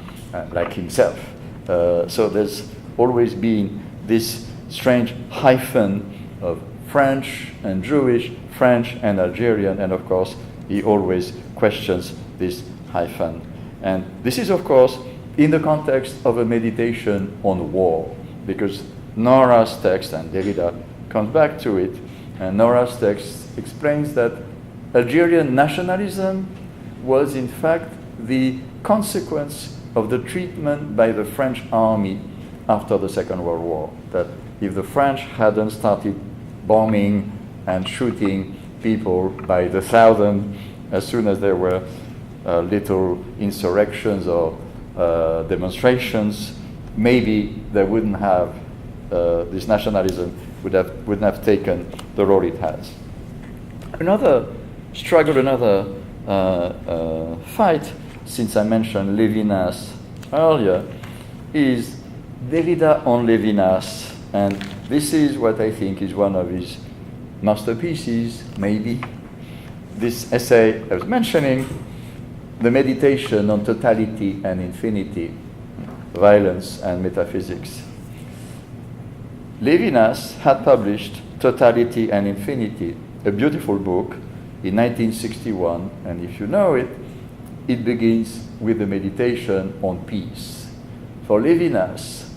like himself. So there's always been this strange hyphen of French and Jewish, French and Algerian, and of course, he always questions this hyphen. And this is, of course, in the context of a meditation on war, because Nora's text, and Derrida comes back to it, and Nora's text explains that Algerian nationalism was in fact the consequence of the treatment by the French army after the Second World War. That if the French hadn't started bombing and shooting people by the thousand as soon as there were little insurrections or demonstrations, maybe they wouldn't have, this nationalism wouldn't have taken the role it has. Another struggle, another fight, since I mentioned Lévinas earlier, is Derrida on Lévinas, and this is what I think is one of his masterpieces, maybe. This essay I was mentioning, the meditation on totality and infinity, violence and metaphysics. Lévinas had published Totality and Infinity, a beautiful book, in 1961, and if you know it, it begins with the meditation on peace. For Lévinas,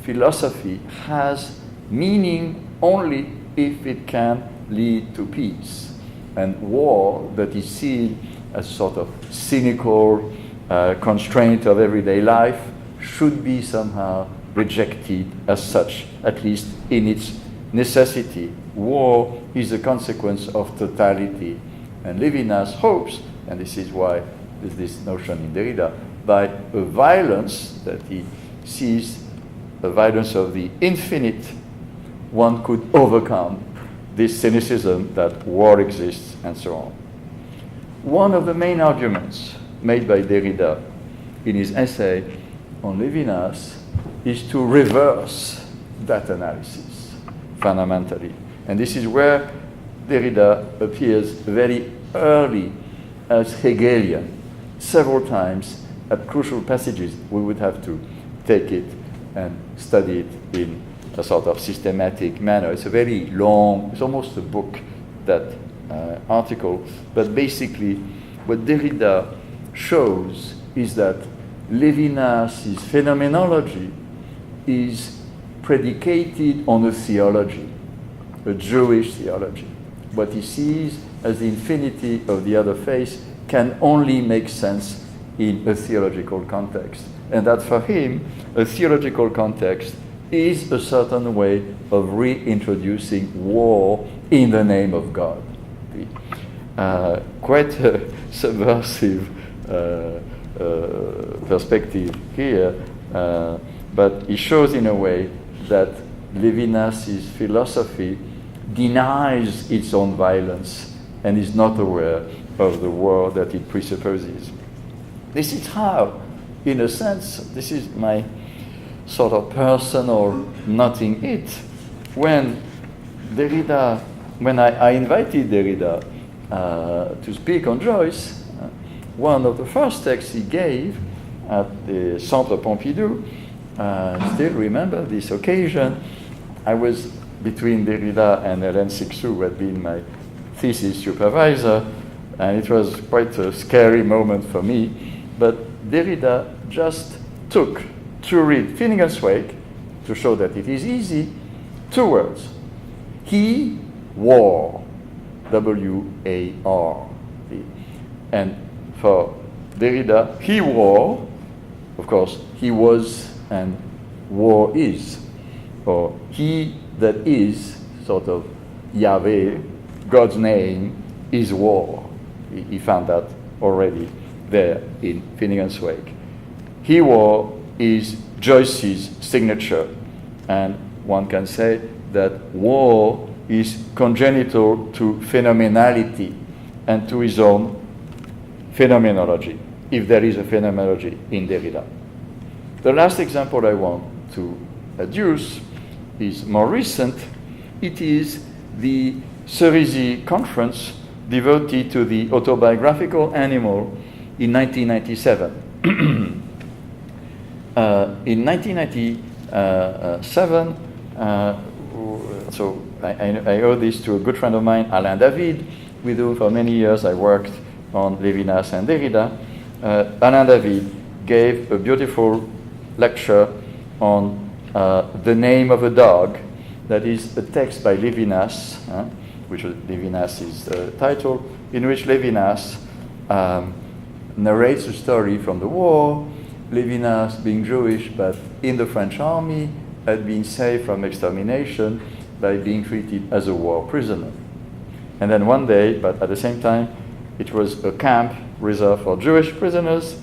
philosophy has meaning only if it can lead to peace. And war that is seen as sort of cynical constraint of everyday life should be somehow rejected as such, at least in its necessity. War is a consequence of totality. And Levinas hopes, and this is why there's this notion in Derrida, by a violence that he sees, the violence of the infinite, one could overcome this cynicism that war exists and so on. One of the main arguments made by Derrida in his essay on Levinas is to reverse that analysis fundamentally. And this is where Derrida appears very early as Hegelian. Several times at crucial passages we would have to take it and study it in a sort of systematic manner. It's a very long, it's almost a book, that article, but basically what Derrida shows is that Levinas' phenomenology is predicated on a theology, a Jewish theology. What he sees as the infinity of the other face can only make sense in a theological context. And that for him, a theological context is a certain way of reintroducing war in the name of God. Quite a subversive perspective here, but he shows in a way that Levinas' philosophy denies its own violence and is not aware of the war that it presupposes. This is how, in a sense, this is my sort of personal nothing it. When Derrida, when I invited Derrida to speak on Joyce, one of the first texts he gave at the Centre Pompidou, still remember this occasion, I was between Derrida and Hélène Sixou, who had been my thesis supervisor, and it was quite a scary moment for me, but Derrida just took to read Finnegans Wake, to show that it is easy, 2 words. He war, W-A-R. And for Derrida, he war, of course, he was and war is. Or he that is, sort of Yahweh, God's name, is war. He found that already there in Finnegans Wake. He war is Joyce's signature, and one can say that war is congenital to phenomenality and to his own phenomenology, if there is a phenomenology in Derrida. The last example I want to adduce is more recent. It is the Cerisy conference devoted to the autobiographical animal in 1997. In 1997, so I owe this to a good friend of mine, Alain David, with whom for many years I worked on Levinas and Derrida. Alain David gave a beautiful lecture on The Name of a Dog, that is a text by Levinas, which Levinas is the title, in which Levinas narrates a story from the war. Levinas, being Jewish but in the French army, had been saved from extermination by being treated as a war prisoner. And then one day, but at the same time, it was a camp reserved for Jewish prisoners,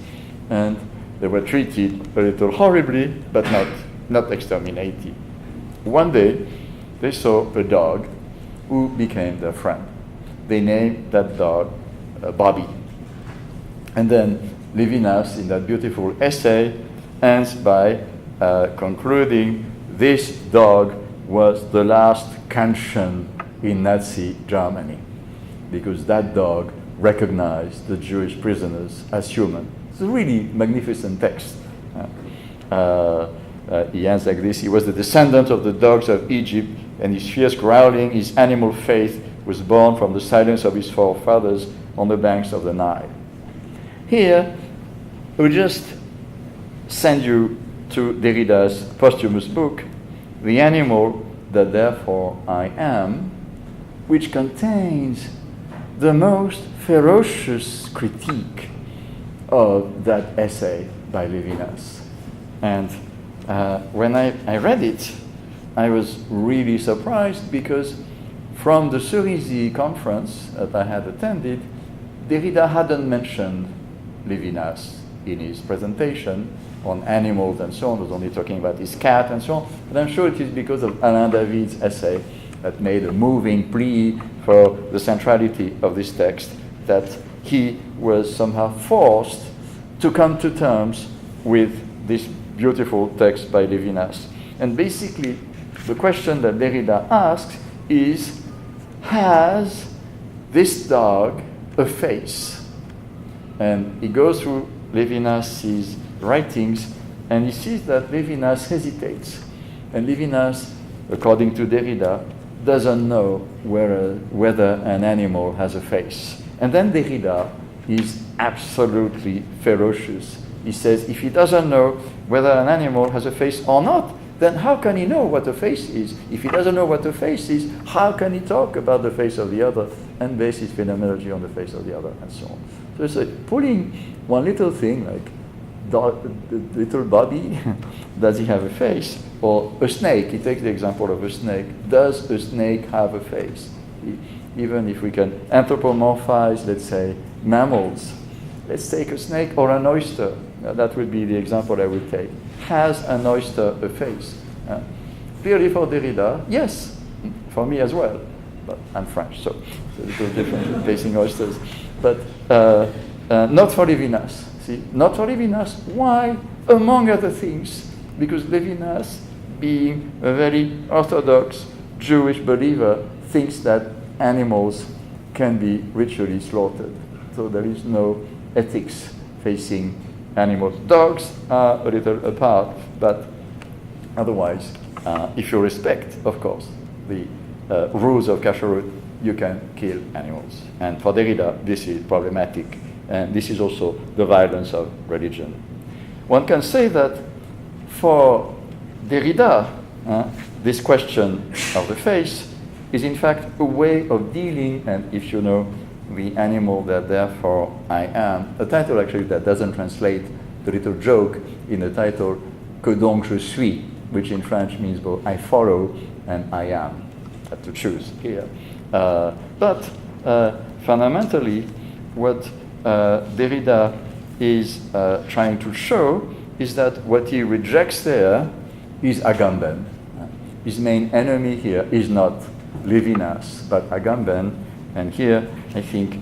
and they were treated a little horribly, but not exterminated. One day, they saw a dog who became their friend. They named that dog Bobby. And then Levinas, in that beautiful essay, ends by concluding this dog was the last Kantian in Nazi Germany, because that dog recognized the Jewish prisoners as human. It's a really magnificent text. He ends like this: he was the descendant of the dogs of Egypt, and his fierce growling, his animal faith, was born from the silence of his forefathers on the banks of the Nile. Here, we just send you to Derrida's posthumous book, The Animal That Therefore I Am, which contains the most ferocious critique of that essay by Levinas. And when I read it, I was really surprised because from the Cerisy conference that I had attended, Derrida hadn't mentioned Levinas in his presentation on animals and so on. He was only talking about his cat and so on. But I'm sure it is because of Alain David's essay that made a moving plea for the centrality of this text that he was somehow forced to come to terms with this beautiful text by Levinas. And basically, the question that Derrida asks is, has this dog a face? And he goes through Levinas's writings, and he sees that Levinas hesitates. And Levinas, according to Derrida, doesn't know whether an animal has a face. And then Derrida is absolutely ferocious. He says, if he doesn't know whether an animal has a face or not, then how can he know what a face is? If he doesn't know what a face is, how can he talk about the face of the other and base his phenomenology on the face of the other, and so on? So it's like pulling one little thing, like little Bobby, does he have a face? Or a snake, he takes the example of a snake. Does a snake have a face? Even if we can anthropomorphize, let's say, mammals, let's take a snake or an oyster. That would be the example I would take. Has an oyster a face? Clearly for Derrida, yes. For me as well. But I'm French, so it's a little different facing oysters. But not for Levinas. See, not for Levinas. Why? Among other things, because Levinas, being a very orthodox Jewish believer, thinks that animals can be ritually slaughtered. So there is no ethics facing animals. Dogs are a little apart, but otherwise, if you respect, of course, the rules of kashrut, you can kill animals. And for Derrida, this is problematic. And this is also the violence of religion. One can say that for Derrida, this question of the face is in fact a way of dealing, and if you know the animal that therefore I am, a title actually that doesn't translate the little joke in the title, Que donc je suis, which in French means both I follow and I am. I have to choose here. But fundamentally, what Derrida is trying to show is that what he rejects there is Agamben. His main enemy here is not Levinas, but Agamben. And here, I think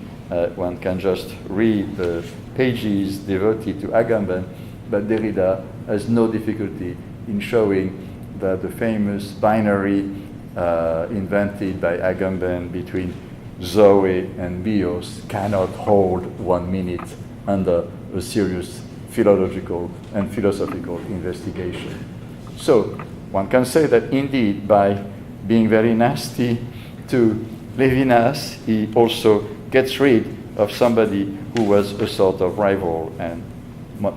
one can just read the pages devoted to Agamben, but Derrida has no difficulty in showing that the famous binary invented by Agamben between Zoe and Bios cannot hold 1 minute under a serious philological and philosophical investigation. So one can say that indeed by being very nasty to Levinas, he also gets rid of somebody who was a sort of rival and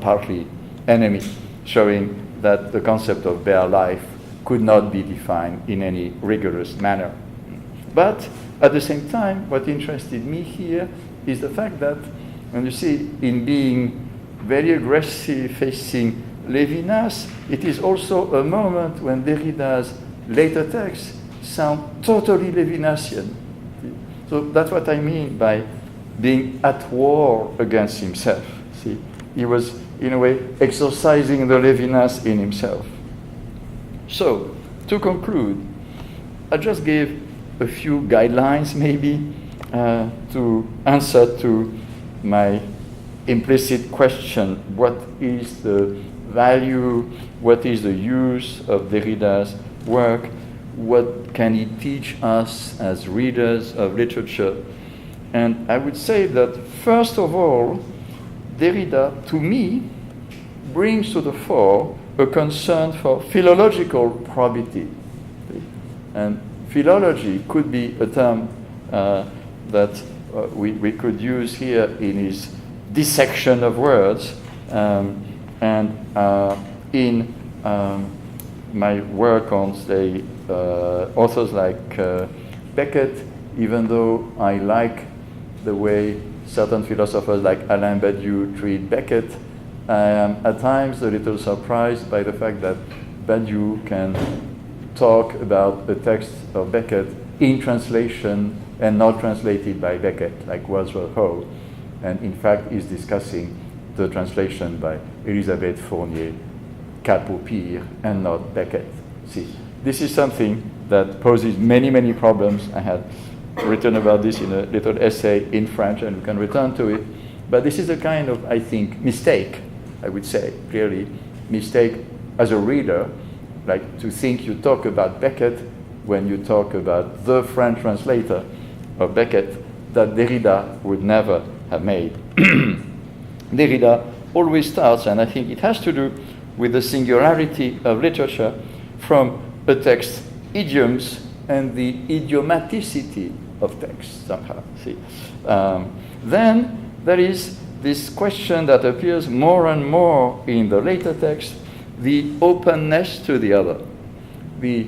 partly enemy, showing that the concept of bare life could not be defined in any rigorous manner. But at the same time, what interested me here is the fact that, and you see, in being very aggressive facing Levinas, it is also a moment when Derrida's later texts sound totally Levinasian. So that's what I mean by being at war against himself. See, he was, in a way, exercising the Levinas in himself. So, to conclude, I just gave a few guidelines, maybe, to answer to my implicit question: what is the value, what is the use of Derrida's work, what can he teach us as readers of literature? And I would say that, first of all, Derrida, to me, brings to the fore a concern for philological probity. And philology could be a term that we could use here in his dissection of words. And in my work on, say, authors like Beckett, even though I like the way certain philosophers like Alain Badiou treat Beckett, I am at times a little surprised by the fact that Badiou can talk about a text of Beckett in translation and not translated by Beckett, like Wordsworth Ho, and in fact is discussing the translation by Elisabeth Fournier, Capopir, and not Beckett. See, this is something that poses many, many problems. I had written about this in a little essay in French, and we can return to it. But this is a kind of, I think, mistake, I would say, clearly, mistake as a reader, like to think you talk about Beckett when you talk about the French translator of Beckett that Derrida would never have made. Derrida always starts, and I think it has to do with the singularity of literature, from a text idioms and the idiomaticity of text somehow. See, then there is this question that appears more and more in the later text: the openness to the other. The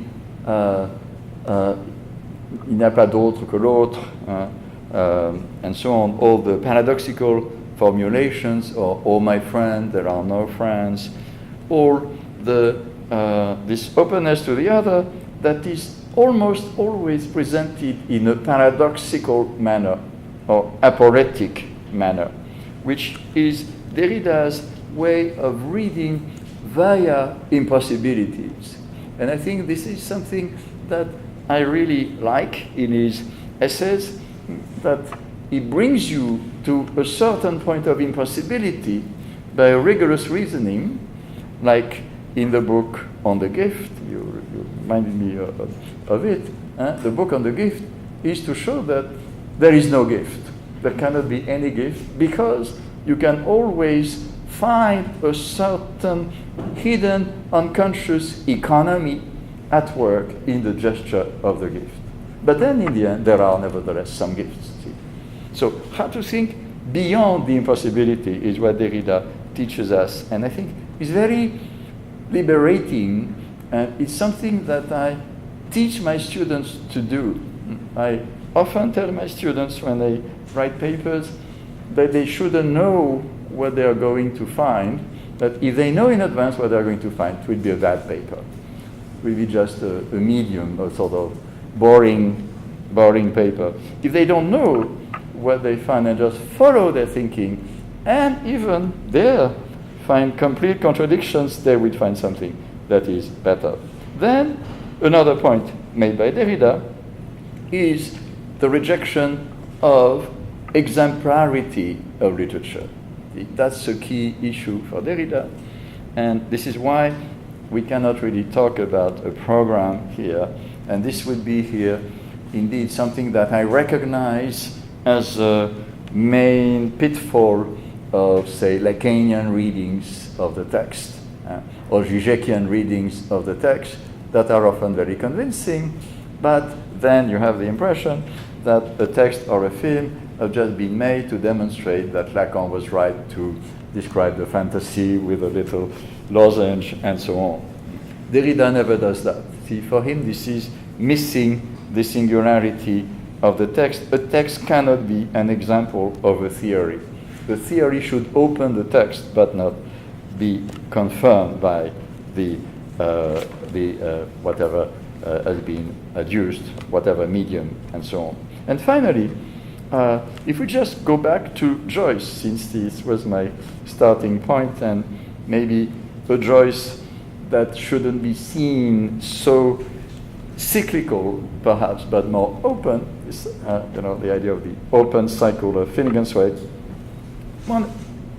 il n'y a pas d'autre que l'autre, and so on. All the paradoxical formulations, or "Oh my friend, there are no friends," or the this openness to the other that is almost always presented in a paradoxical manner or aporetic manner, which is Derrida's way of reading via impossibilities. And I think this is something that I really like in his essays, that he brings you to a certain point of impossibility by rigorous reasoning, like in the book on the gift. You reminded me of it. The book on the gift is to show that there is no gift. There cannot be any gift, because you can always find a certain hidden unconscious economy at work in the gesture of the gift. But then in the end, there are nevertheless some gifts. See? So how to think beyond the impossibility is what Derrida teaches us, and I think is very liberating, and it's something that I teach my students to do. I often tell my students when they write papers that they shouldn't know what they are going to find, that if they know in advance what they are going to find, it will be a bad paper. It will be just a medium, a sort of boring paper. If they don't know what they find and just follow their thinking, and even there find complete contradictions, they will find something that is better. Then another point made by Derrida is the rejection of exemplarity of literature. That's a key issue for Derrida, and this is why we cannot really talk about a program here, and this would be here indeed something that I recognize as a main pitfall of, say, Lacanian readings of the text, or Žižekian readings of the text that are often very convincing, but then you have the impression that a text or a film have just been made to demonstrate that Lacan was right to describe the fantasy with a little lozenge and so on. Derrida never does that. See, for him, this is missing the singularity of the text. A text cannot be an example of a theory. The theory should open the text, but not be confirmed by the whatever has been adduced, whatever medium, and so on. And finally, if we just go back to Joyce, since this was my starting point, and maybe a Joyce that shouldn't be seen so cyclical, perhaps, but more open, is the idea of the open cycle of Finnegans Wake.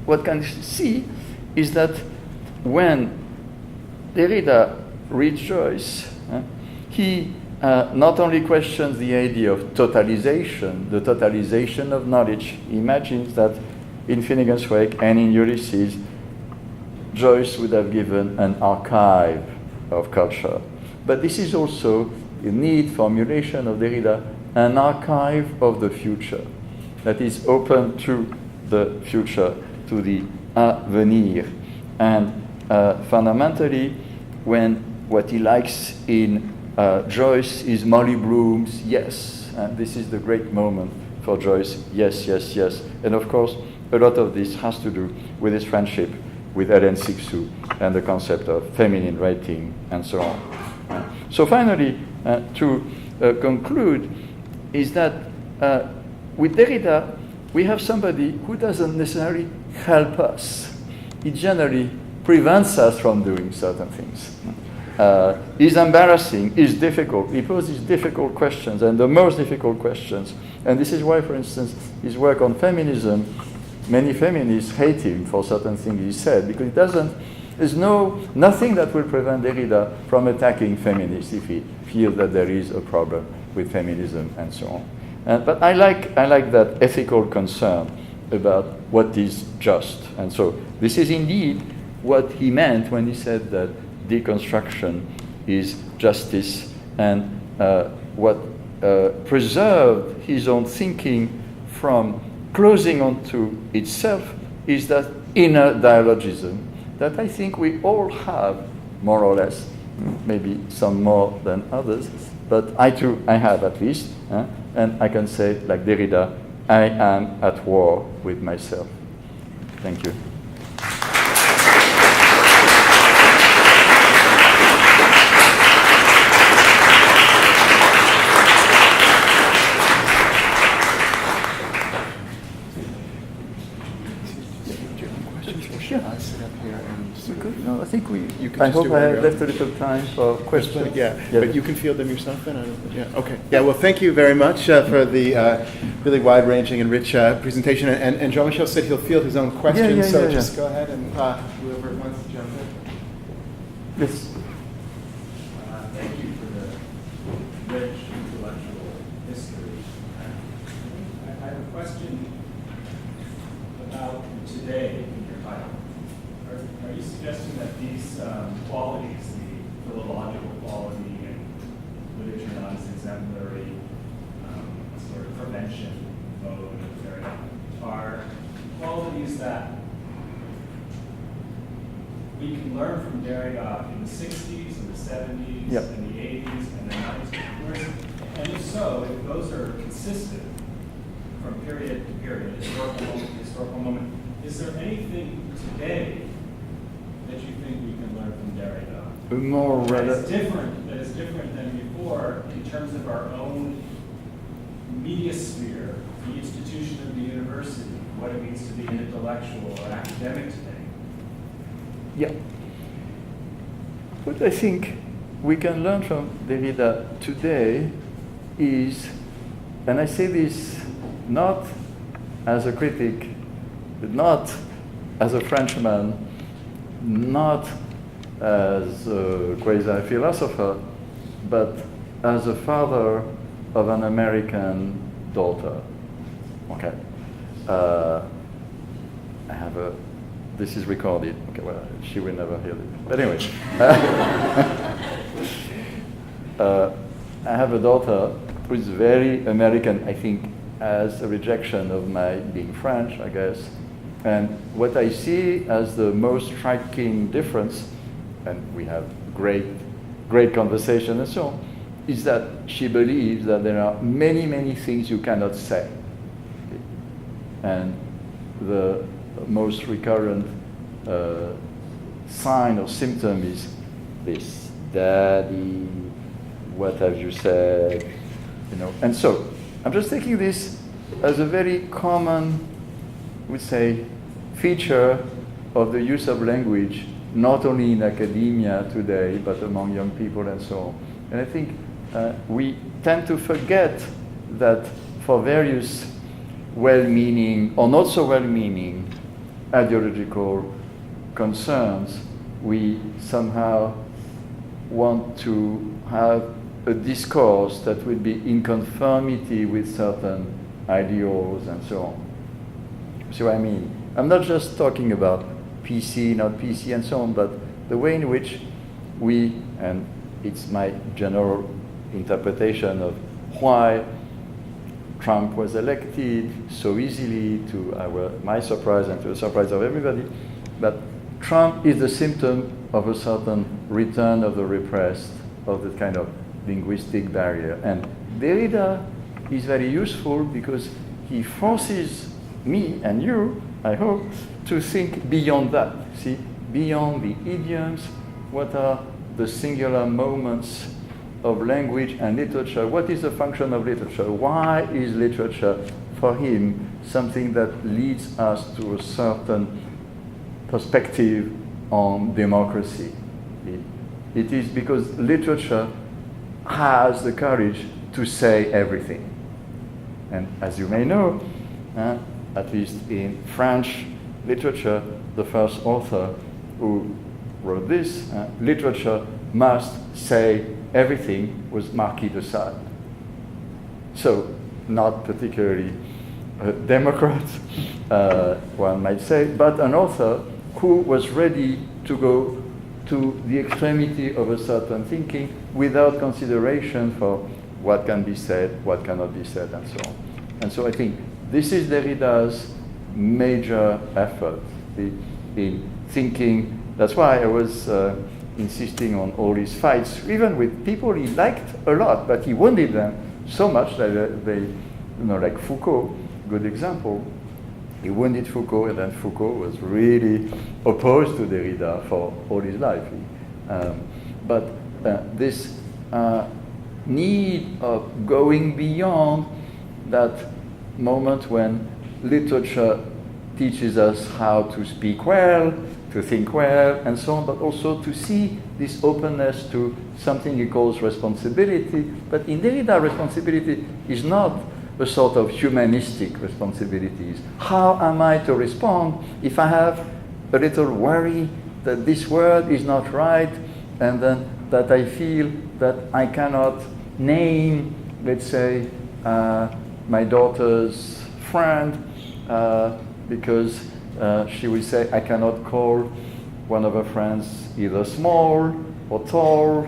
What can you see is that when Derrida reads Joyce, he not only questions the idea of totalization, the totalization of knowledge. He imagines that in Finnegans Wake and in Ulysses, Joyce would have given an archive of culture. But this is also a neat formulation of Derrida, an archive of the future that is open to the future, to the avenir. And fundamentally, when what he likes in Joyce is Molly Bloom's yes, and this is the great moment for Joyce, yes, yes, yes. And of course, a lot of this has to do with his friendship with Hélène Cixous and the concept of feminine writing and so on. So finally, to conclude, is that with Derrida, we have somebody who doesn't necessarily help us. It generally prevents us from doing certain things. Is embarrassing, is difficult. He poses difficult questions, and the most difficult questions. And this is why, for instance, his work on feminism, many feminists hate him for certain things he said, because there's nothing that will prevent Derrida from attacking feminists if he feels that there is a problem with feminism and so on. But I like that ethical concern about what is just. And so this is indeed what he meant when he said that deconstruction is justice, and what preserved his own thinking from closing onto itself is that inner dialogism that I think we all have, more or less, maybe some more than others, but I have at least, and I can say, like Derrida, I am at war with myself. Thank you. No, I think You can I just hope do I it on have your left own. a little time for questions. Yeah, but you can field them yourself then? Yeah, okay. Yeah, well, thank you very much for the really wide-ranging and rich presentation. And Jean-Michel said he'll field his own questions, so just go ahead and whoever wants to jump in. Yes. Thank you for the rich intellectual history. I have a question about today in your title. Are you suggesting that these qualities, the philological quality and literature not as exemplary, sort of prevention mode of Derrida, are qualities that we can learn from Derrida in the 60s and the 70s Yep. and the 80s and the 90s? And if so, if those are consistent from period to period, historical moment, is there anything today that you think we can learn from Derrida More that rather. is different than before in terms of our own media sphere, the institution of the university, what it means to be an intellectual or academic today? Yeah. What I think we can learn from Derrida today is, and I say this not as a critic, not as a Frenchman, not as a quasi-philosopher, but as a father of an American daughter. Okay. I have a, this is recorded. Okay, well, she will never hear it. But anyway. I have a daughter who is very American, I think, as a rejection of my being French, I guess. And what I see as the most striking difference, and we have great conversation and so on, is that she believes that there are many, many things you cannot say. And the most recurrent sign or symptom is this: Daddy, what have you said? You know. And so I'm just taking this as a very common, we say, feature of the use of language, not only in academia today, but among young people and so on. And I think we tend to forget that for various well-meaning or not so well-meaning ideological concerns, we somehow want to have a discourse that would be in conformity with certain ideals and so on. See what I mean? I'm not just talking about PC, not PC and so on, but the way in which we, and it's my general interpretation of why Trump was elected so easily, to my surprise and to the surprise of everybody, but Trump is the symptom of a certain return of the repressed, of the kind of linguistic barrier. And Derrida is very useful because he forces me and you, I hope, to think beyond that. See, beyond the idioms, what are the singular moments of language and literature. What is the function of literature? Why is literature, for him, something that leads us to a certain perspective on democracy? It is because literature has the courage to say everything. And as you may know, at least in French literature, the first author who wrote this, literature must say everything, was Marquis de Sade. So, not particularly a Democrat, one might say, but an author who was ready to go to the extremity of a certain thinking without consideration for what can be said, what cannot be said, and so on. And so I think this is Derrida's major effort in thinking. That's why I was insisting on all his fights, even with people he liked a lot, but he wounded them so much that they, like Foucault, good example. He wounded Foucault, and then Foucault was really opposed to Derrida for all his life. But this need of going beyond that moment when literature teaches us how to speak well, to think well, and so on, but also to see this openness to something he calls responsibility. But in Derrida, responsibility is not a sort of humanistic responsibilities. How am I to respond if I have a little worry that this word is not right, and then that I feel that I cannot name, let's say, my daughter's friend because she will say I cannot call one of her friends either small or tall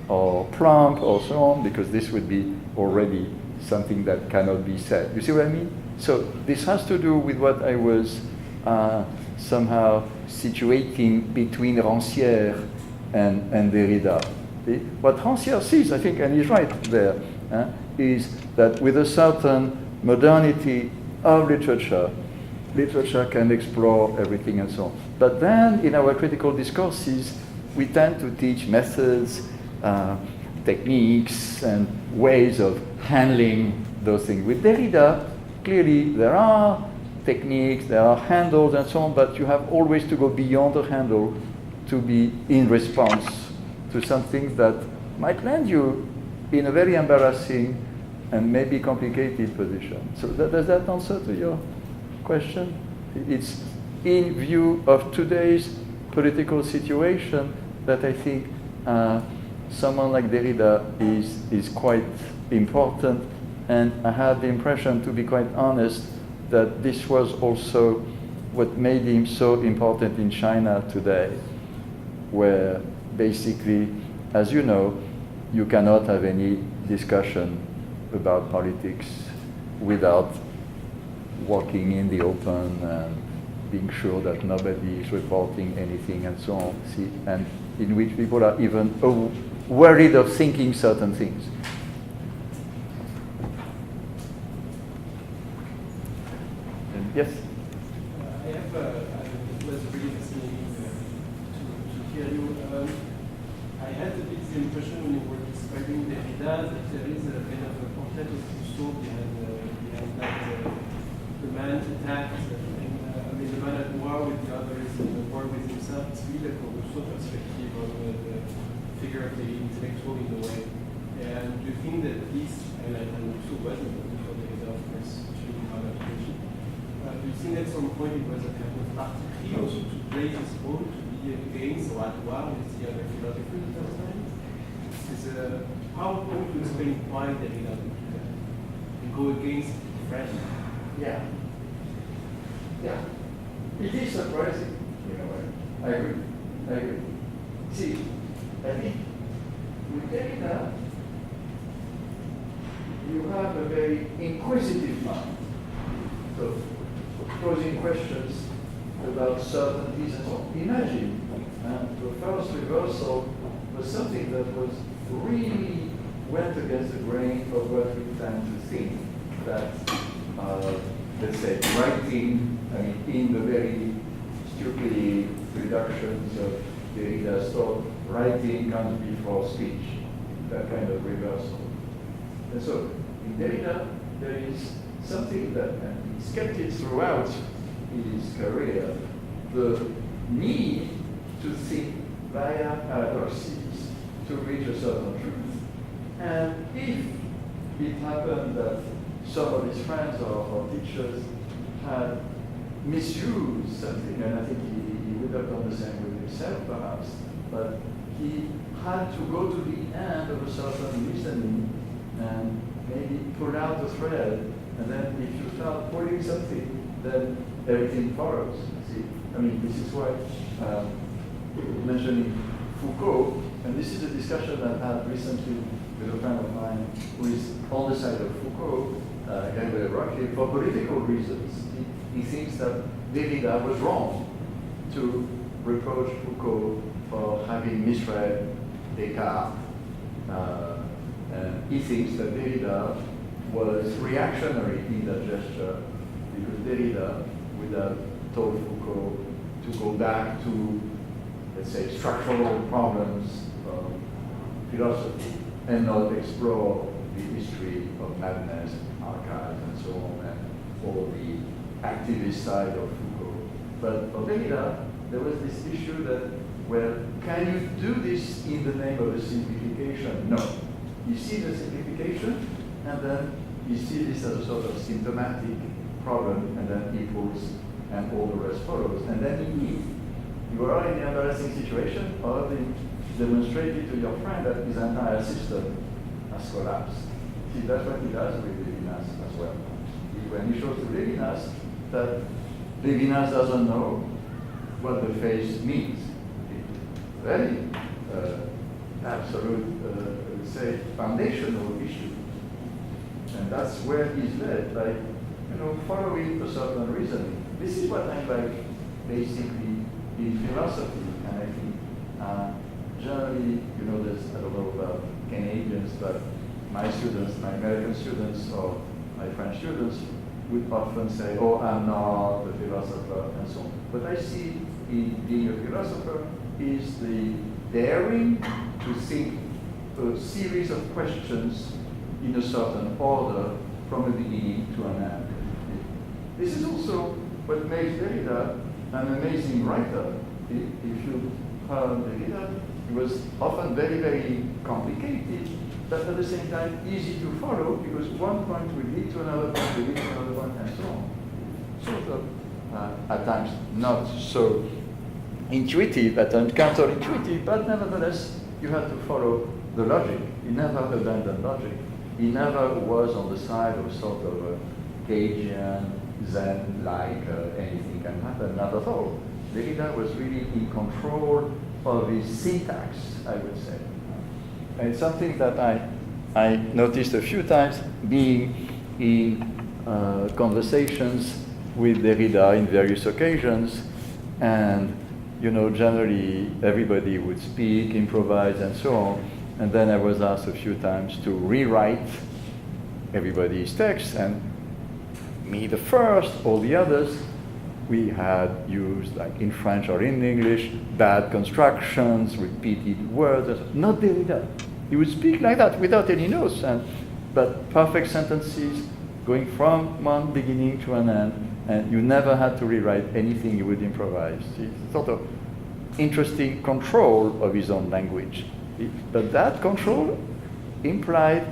or plump or so on, because this would be already something that cannot be said. You see what I mean? So this has to do with what I was somehow situating between Rancière and Derrida. What Rancière sees, I think, and he's right there, is that with a certain modernity of literature, literature can explore everything and so on. But then in our critical discourses, we tend to teach methods, techniques, and ways of handling those things. With Derrida, clearly there are techniques, there are handles and so on, but you have always to go beyond the handle to be in response to something that might land you in a very embarrassing and maybe complicated position. So does that answer to your question? It's in view of today's political situation that I think someone like Derrida is quite important, and I had the impression, to be quite honest, that this was also what made him so important in China today, where basically, as you know, you cannot have any discussion about politics without walking in the open and being sure that nobody is reporting anything and so on. See, and in which people are even worried of thinking certain things. And yes? It was really fascinating to hear you. I had a bit the impression when you were describing Derrida that there is a kind of a portrait of Rousseau behind that. The man attacked, the man at war with the others and the war with himself. It's really a Rousseau perspective on the figure of the intellectual in a way. And do you think that this, and Rousseau wasn't before Derrida, of course, showing how that relation. Do you think at some point it was a kind of particularly also to raise his own, to be against or at war with the other philosophers at that time? How would you explain why Derrida would do that and go against friends? Yeah. Yeah. It is surprising, in a way. I agree. See, I think with Derrida, you have a very inquisitive mind. So, posing questions about certainties and so on. Imagine the first reversal was something that was really went against the grain of what we tend to think. That, let's say, writing, in the very stupid reductions of Derrida's thought, writing comes before speech. that kind of reversal. And so in Derrida, there is something that he's kept it throughout his career, the need to think via paradoxes to reach a certain truth. And if it happened that some of his friends or teachers had misused something, and I think he would have done the same with himself perhaps, but he had to go to the end of a certain reasoning and maybe pull out the thread, and then if you start pulling something, then everything follows. See, I mean, this is why mentioning Foucault, and this is a discussion I had recently with a friend of mine who is on the side of Foucault, Gabriel Rocky, for political reasons. He thinks that Derrida was wrong to reproach Foucault for having misread Descartes. And he thinks that Derrida was reactionary in that gesture because Derrida would have told Foucault to go back to, let's say, structural problems of philosophy and not explore the history of madness, archives, and so on, and all the activist side of Foucault. But for Derrida, there was this issue that, well, can you do this in the name of a simplification? No. You see the simplification, and then you see this as a sort of symptomatic problem, and then equals, and all the rest follows. And then indeed, you are in the embarrassing situation of having demonstrated to your friend that his entire system has collapsed. See, that's what he does with Levinas as well. When he shows to Levinas that Levinas doesn't know what the face means. It's very absolute, I would say, foundational issue. And that's where he's led by, following a certain reasoning. This is what I like basically in philosophy, and I think generally, I don't know about Canadians, but my students, my American students, or my French students would often say, oh, I'm not a philosopher, and so on. What I see in being a philosopher is the daring to think a series of questions in a certain order from a beginning to an end. This is also what makes Derrida an amazing writer. If you heard Derrida, he was often very, very complicated, but at the same time easy to follow because one point will lead to another point, will lead to another point, and so on. Sort of, at times, not so intuitive, but counterintuitive, but nevertheless, you had to follow the logic. He never abandoned logic. He never was on the side of sort of a Gagian, Zen-like, anything can happen, not at all. Derrida was really in control of his syntax, I would say. And it's something that I noticed a few times being in conversations with Derrida in various occasions, and generally everybody would speak, improvise, and so on. And then I was asked a few times to rewrite everybody's text, and me the first, all the others, we had used, like in French or in English, bad constructions, repeated words. Not Derrida. He would speak like that without any notes, but perfect sentences going from one beginning to an end, and you never had to rewrite anything. You would improvise. It's sort of interesting control of his own language. But that control implied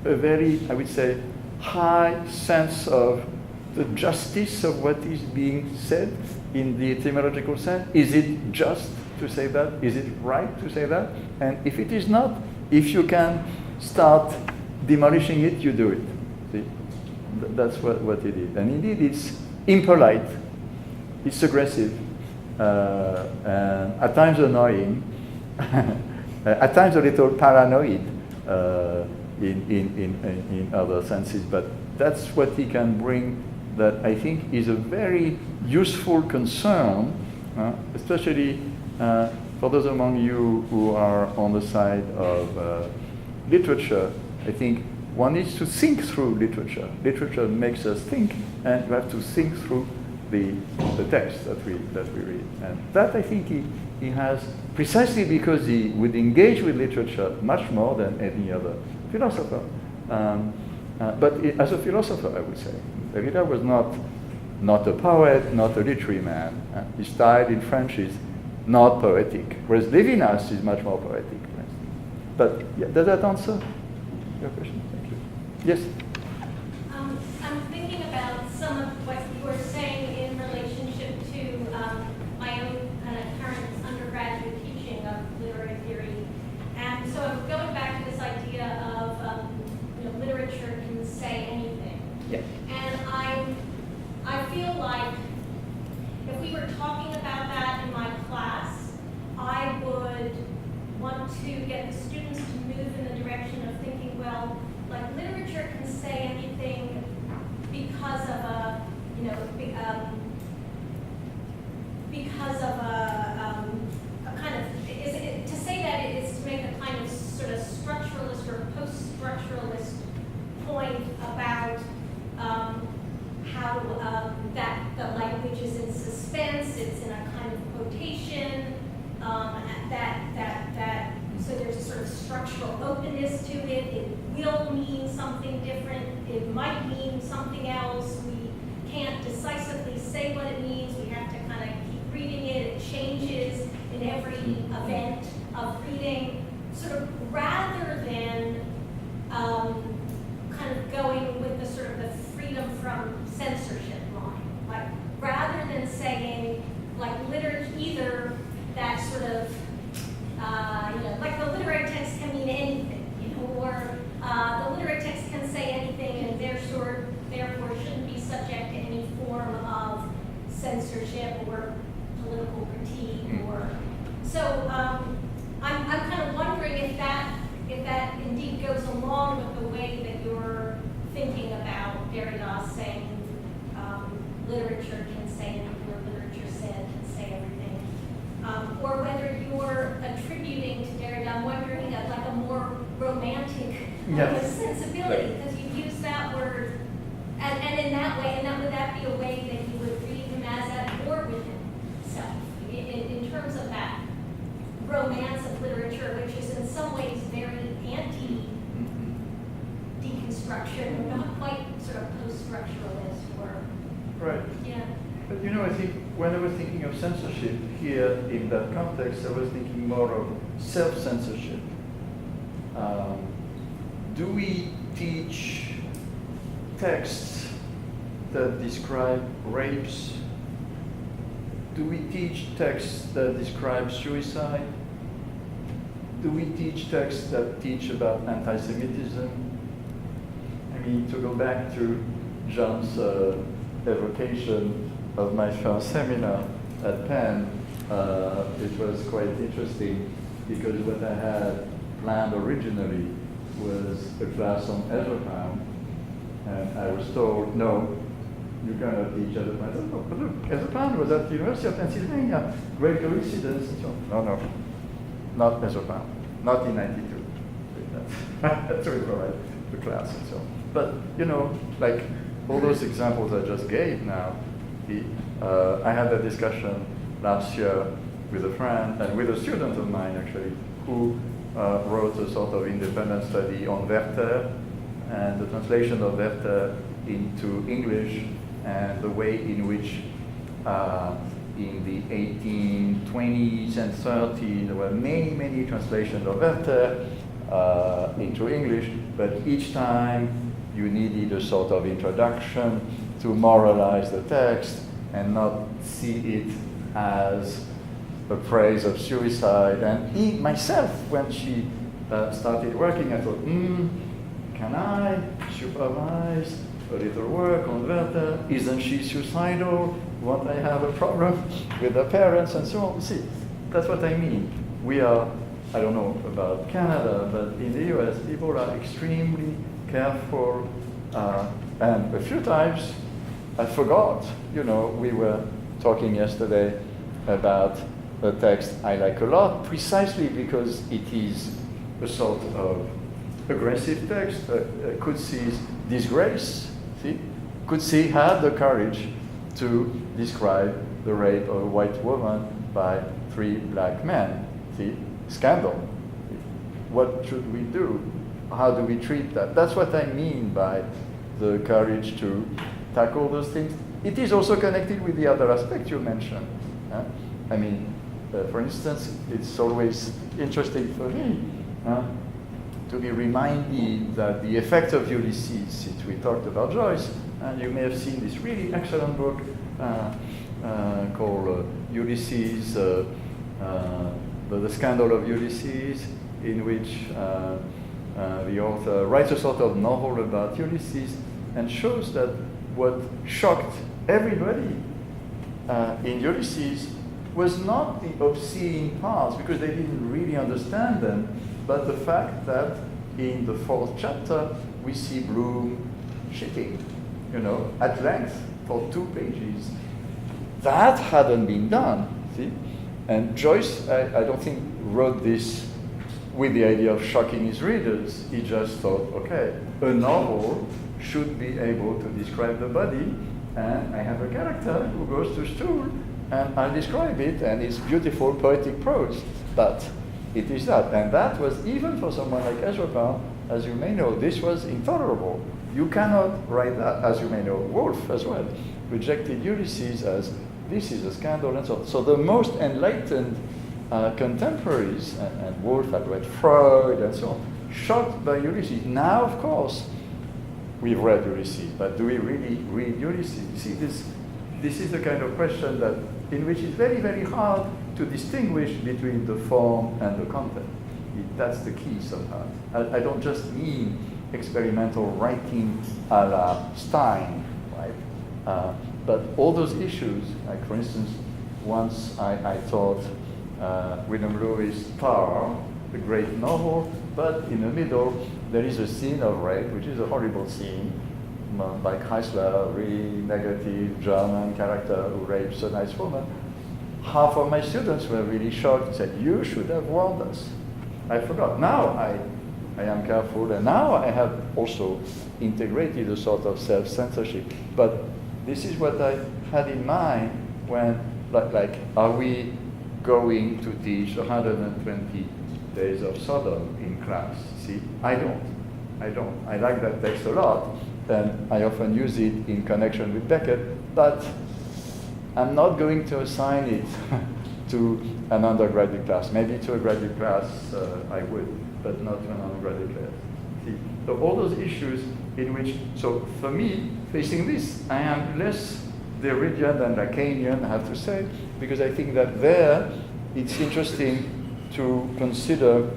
a very, I would say, high sense of the justice of what is being said in the etymological sense. Is it just to say that? Is it right to say that? And if it is not, if you can start demolishing it, you do it. See? That's what it is. And indeed, it's impolite, it's aggressive, and at times annoying, at times a little paranoid in other senses, but that's what he can bring that I think is a very useful concern, especially for those among you who are on the side of literature. I think one needs to think through literature. Literature makes us think, and you have to think through the text that we read. And that, I think, he has, precisely because he would engage with literature much more than any other philosopher. As a philosopher, I would say, Derrida was not a poet, not a literary man. His style in French is not poetic, whereas Levinas is much more poetic. But yeah, does that answer your question? Thank you. Yes? I'm thinking about some of what you were saying in relationship to my own kind of current undergraduate teaching of literary theory. And so I'm going back to this idea of literature can say anything. Yeah. And I feel like if we were talking about that in my class, I would want to get the students to move in the direction of thinking, well, like literature can say anything because of a, because of a kind of, to say that is to make a kind of sort of structuralist or post-structuralist point about how that the language is in suspense, it's in a kind of quotation, so there's a sort of structural openness to it. It will mean something different. It might mean something else. We can't decisively say what it means. We have to kind of keep reading it. It changes in every event of reading, sort of rather than kind of going with the sort of the freedom from censorship line. Like rather than saying like literature, either that sort of like the literary text can mean anything, or the literary text can say anything, and therefore shouldn't be subject to any form of censorship or political critique. Or so I'm kind of wondering if that indeed goes along with the way that you're thinking about Derrida saying literature can say anything, or literature can say everything. Or whether you're attributing to Derrida, I'm wondering, like a more romantic sensibility, because you use that word, and in that way, and would that be a way that you would read him as at war with himself, in terms of that romance of literature, which is in some ways very anti-deconstruction, or not quite sort of post-structuralist, or... Right. Yeah. But I think when I was thinking of censorship here in that context, I was thinking more of self-censorship. Do we teach texts that describe rapes? Do we teach texts that describe suicide? Do we teach texts that teach about anti-Semitism? I mean, to go back to John's evocation of my first seminar at Penn, it was quite interesting because what I had planned originally was a class on Ezra Pound, and I was told, no, you cannot teach Ezra Pound. I said, no, but look, Ezra Pound was at the University of Pennsylvania, great coincidence, and so on. No, not Ezra Pound, not in 92. That's to provide the class and so on. But, like all those examples I just gave now, I had a discussion last year with a friend and with a student of mine actually who wrote a sort of independent study on Werther and the translation of Werther into English and the way in which in the 1820s and 30s there were many translations of Werther into English, but each time you needed a sort of introduction to moralize the text and not see it as a praise of suicide. And myself, when she started working, I thought, can I supervise a little work on Werther? Isn't she suicidal? Won't I have a problem with her parents and so on? See, that's what I mean. We are, I don't know about Canada, but in the US, people are extremely careful. And a few times, I forgot, we were talking yesterday about a text I like a lot, precisely because it is a sort of aggressive text. Coetzee's Disgrace, see? Coetzee had the courage to describe the rape of a white woman by three black men. See, scandal. What should we do? How do we treat that? That's what I mean by the courage to tackle those things. It is also connected with the other aspect you mentioned. I mean, for instance, it's always interesting for me to be reminded that the effect of Ulysses, since we talked about Joyce, and you may have seen this really excellent book called Ulysses, The Scandal of Ulysses, in which the author writes a sort of novel about Ulysses and shows that what shocked everybody in Ulysses was not the obscene parts, because they didn't really understand them, but the fact that in the 4th chapter we see Bloom shitting, at length for 2 pages. That hadn't been done, see? And Joyce, I don't think, wrote this with the idea of shocking his readers. He just thought, okay, a novel should be able to describe the body, and I have a character who goes to stool, and I'll describe it, and it's beautiful poetic prose. But it is that. And that was, even for someone like Ezra Pound, as you may know, this was intolerable. You cannot write that, as you may know. Woolf as well rejected Ulysses as this is a scandal and so on. So the most enlightened contemporaries, and Woolf had read Freud and so on, shocked by Ulysses. Now, of course, we've read Ulysses, but do we really read Ulysses? You see, this is the kind of question that in which it's very, very hard to distinguish between the form and the content. That's the key somehow. I don't just mean experimental writing a la Stein, right? But all those issues, like for instance, once I taught William Lewis' Tar, a great novel, but in the middle there is a scene of rape, which is a horrible scene, by Chrysler, a really negative German character who rapes a nice woman. Half of my students were really shocked and said, you should have warned us. I forgot. Now I am careful, and now I have also integrated a sort of self-censorship. But this is what I had in mind when, like, are we going to teach 120 days of Sodom in class? See, I don't. I like that text a lot, and I often use it in connection with Beckett, but I'm not going to assign it to an undergraduate class. Maybe to a graduate class I would, but not to an undergraduate class. See? So all those issues in which, so for me, facing this, I am less Derridian than Lacanian, I have to say, because I think that there it's interesting to consider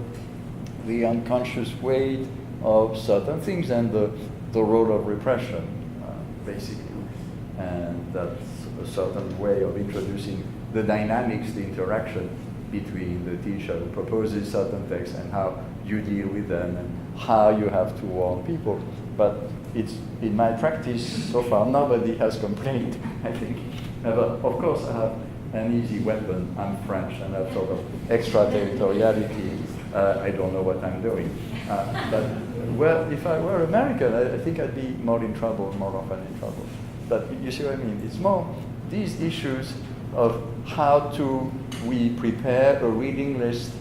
the unconscious weight of certain things and the role of repression, basically. And that's a certain way of introducing the dynamics, the interaction between the teacher who proposes certain texts and how you deal with them and how you have to warn people. But it's in my practice so far, nobody has complained, I think. But of course, I have an easy weapon. I'm French and I have sort of extraterritoriality. I don't know what I'm doing. But well, if I were American, I think I'd be more in trouble, more often in trouble. But you see what I mean? It's more these issues of how we prepare a reading list,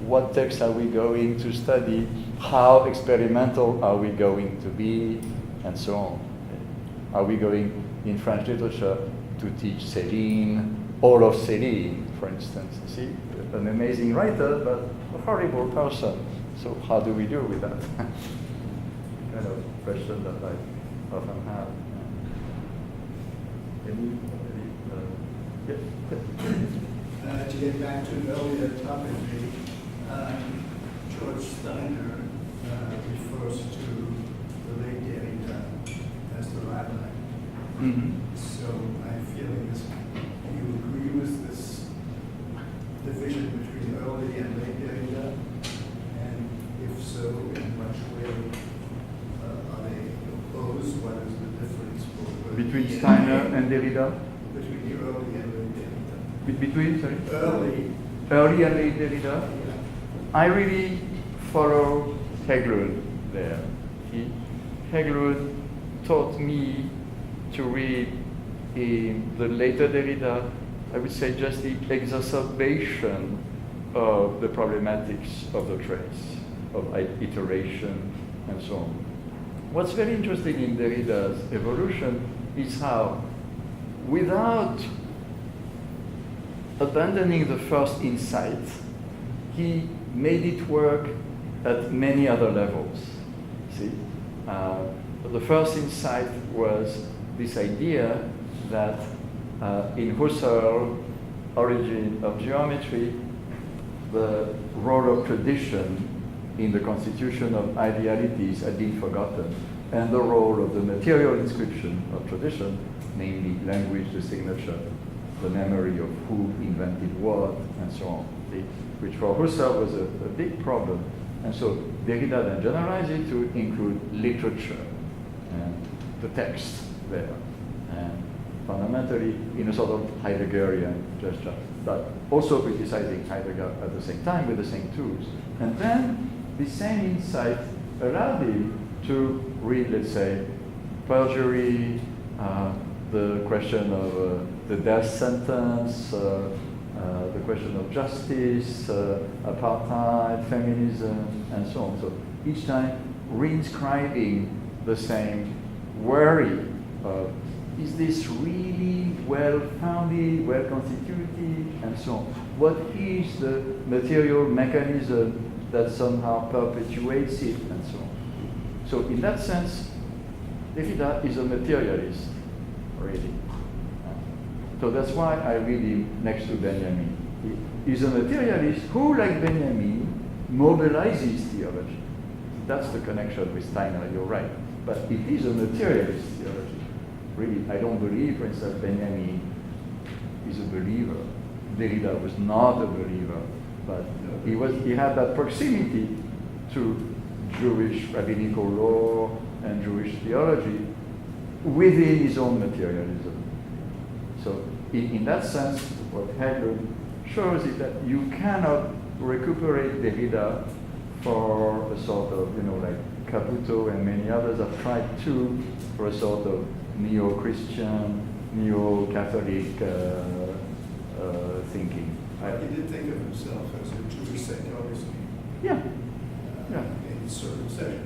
what texts are we going to study, how experimental are we going to be, and so on. Are we going in French literature to teach Céline, all of Céline, for instance? See, an amazing writer, but a horrible person. So how do we deal with that? Kind of question that I often have. Yes. To get back to an earlier topic, George Steiner refers to the late Derrida as the rabbi. Mm-hmm. So my feeling is, do you agree with this division between early and late Derrida? And if so, in which way are they opposed? What is the difference Between Steiner and Derrida? Between the early and late Derrida. Between, sorry? Early And late Derrida? I really follow Haglund there. Haglund taught me to read in the later Derrida I would say, just the exacerbation of the problematics of the trace, of iteration, and so on. What's very interesting in Derrida's evolution is how, without abandoning the first insight, he made it work at many other levels. See, the first insight was this idea that in Husserl's Origin of Geometry, the role of tradition in the constitution of idealities had been forgotten, and the role of the material inscription of tradition, namely language, the signature, the memory of who invented what, and so on, which for Husserl was a big problem. And so Derrida then generalized it to include literature and the text there, and fundamentally in a sort of Heideggerian gesture, but also criticizing Heidegger at the same time with the same tools. And then the same insight allowed him to read, let's say, perjury, the question of the death sentence, the question of justice, apartheid, feminism, and so on. So each time reinscribing the same worry of, is this really well-founded, well-constituted, and so on? What is the material mechanism that somehow perpetuates it, and so on? So in that sense, Derrida is a materialist, really. So that's why I read him next to Benjamin. He's a materialist who, like Benjamin, mobilizes theology. That's the connection with Steiner, you're right. But it is a materialist theology. Really, I don't believe, for instance, Benjamin is a believer. Derrida was not a believer, but he had that proximity to Jewish rabbinical law and Jewish theology within his own materialism. So in that sense, what Hegel shows is that you cannot recuperate Derrida for a sort of, like Caputo and many others have tried to, for a sort of neo-Christian, neo-Catholic thinking. He did think of himself as a Jewish secularist. Yeah. In circumcision.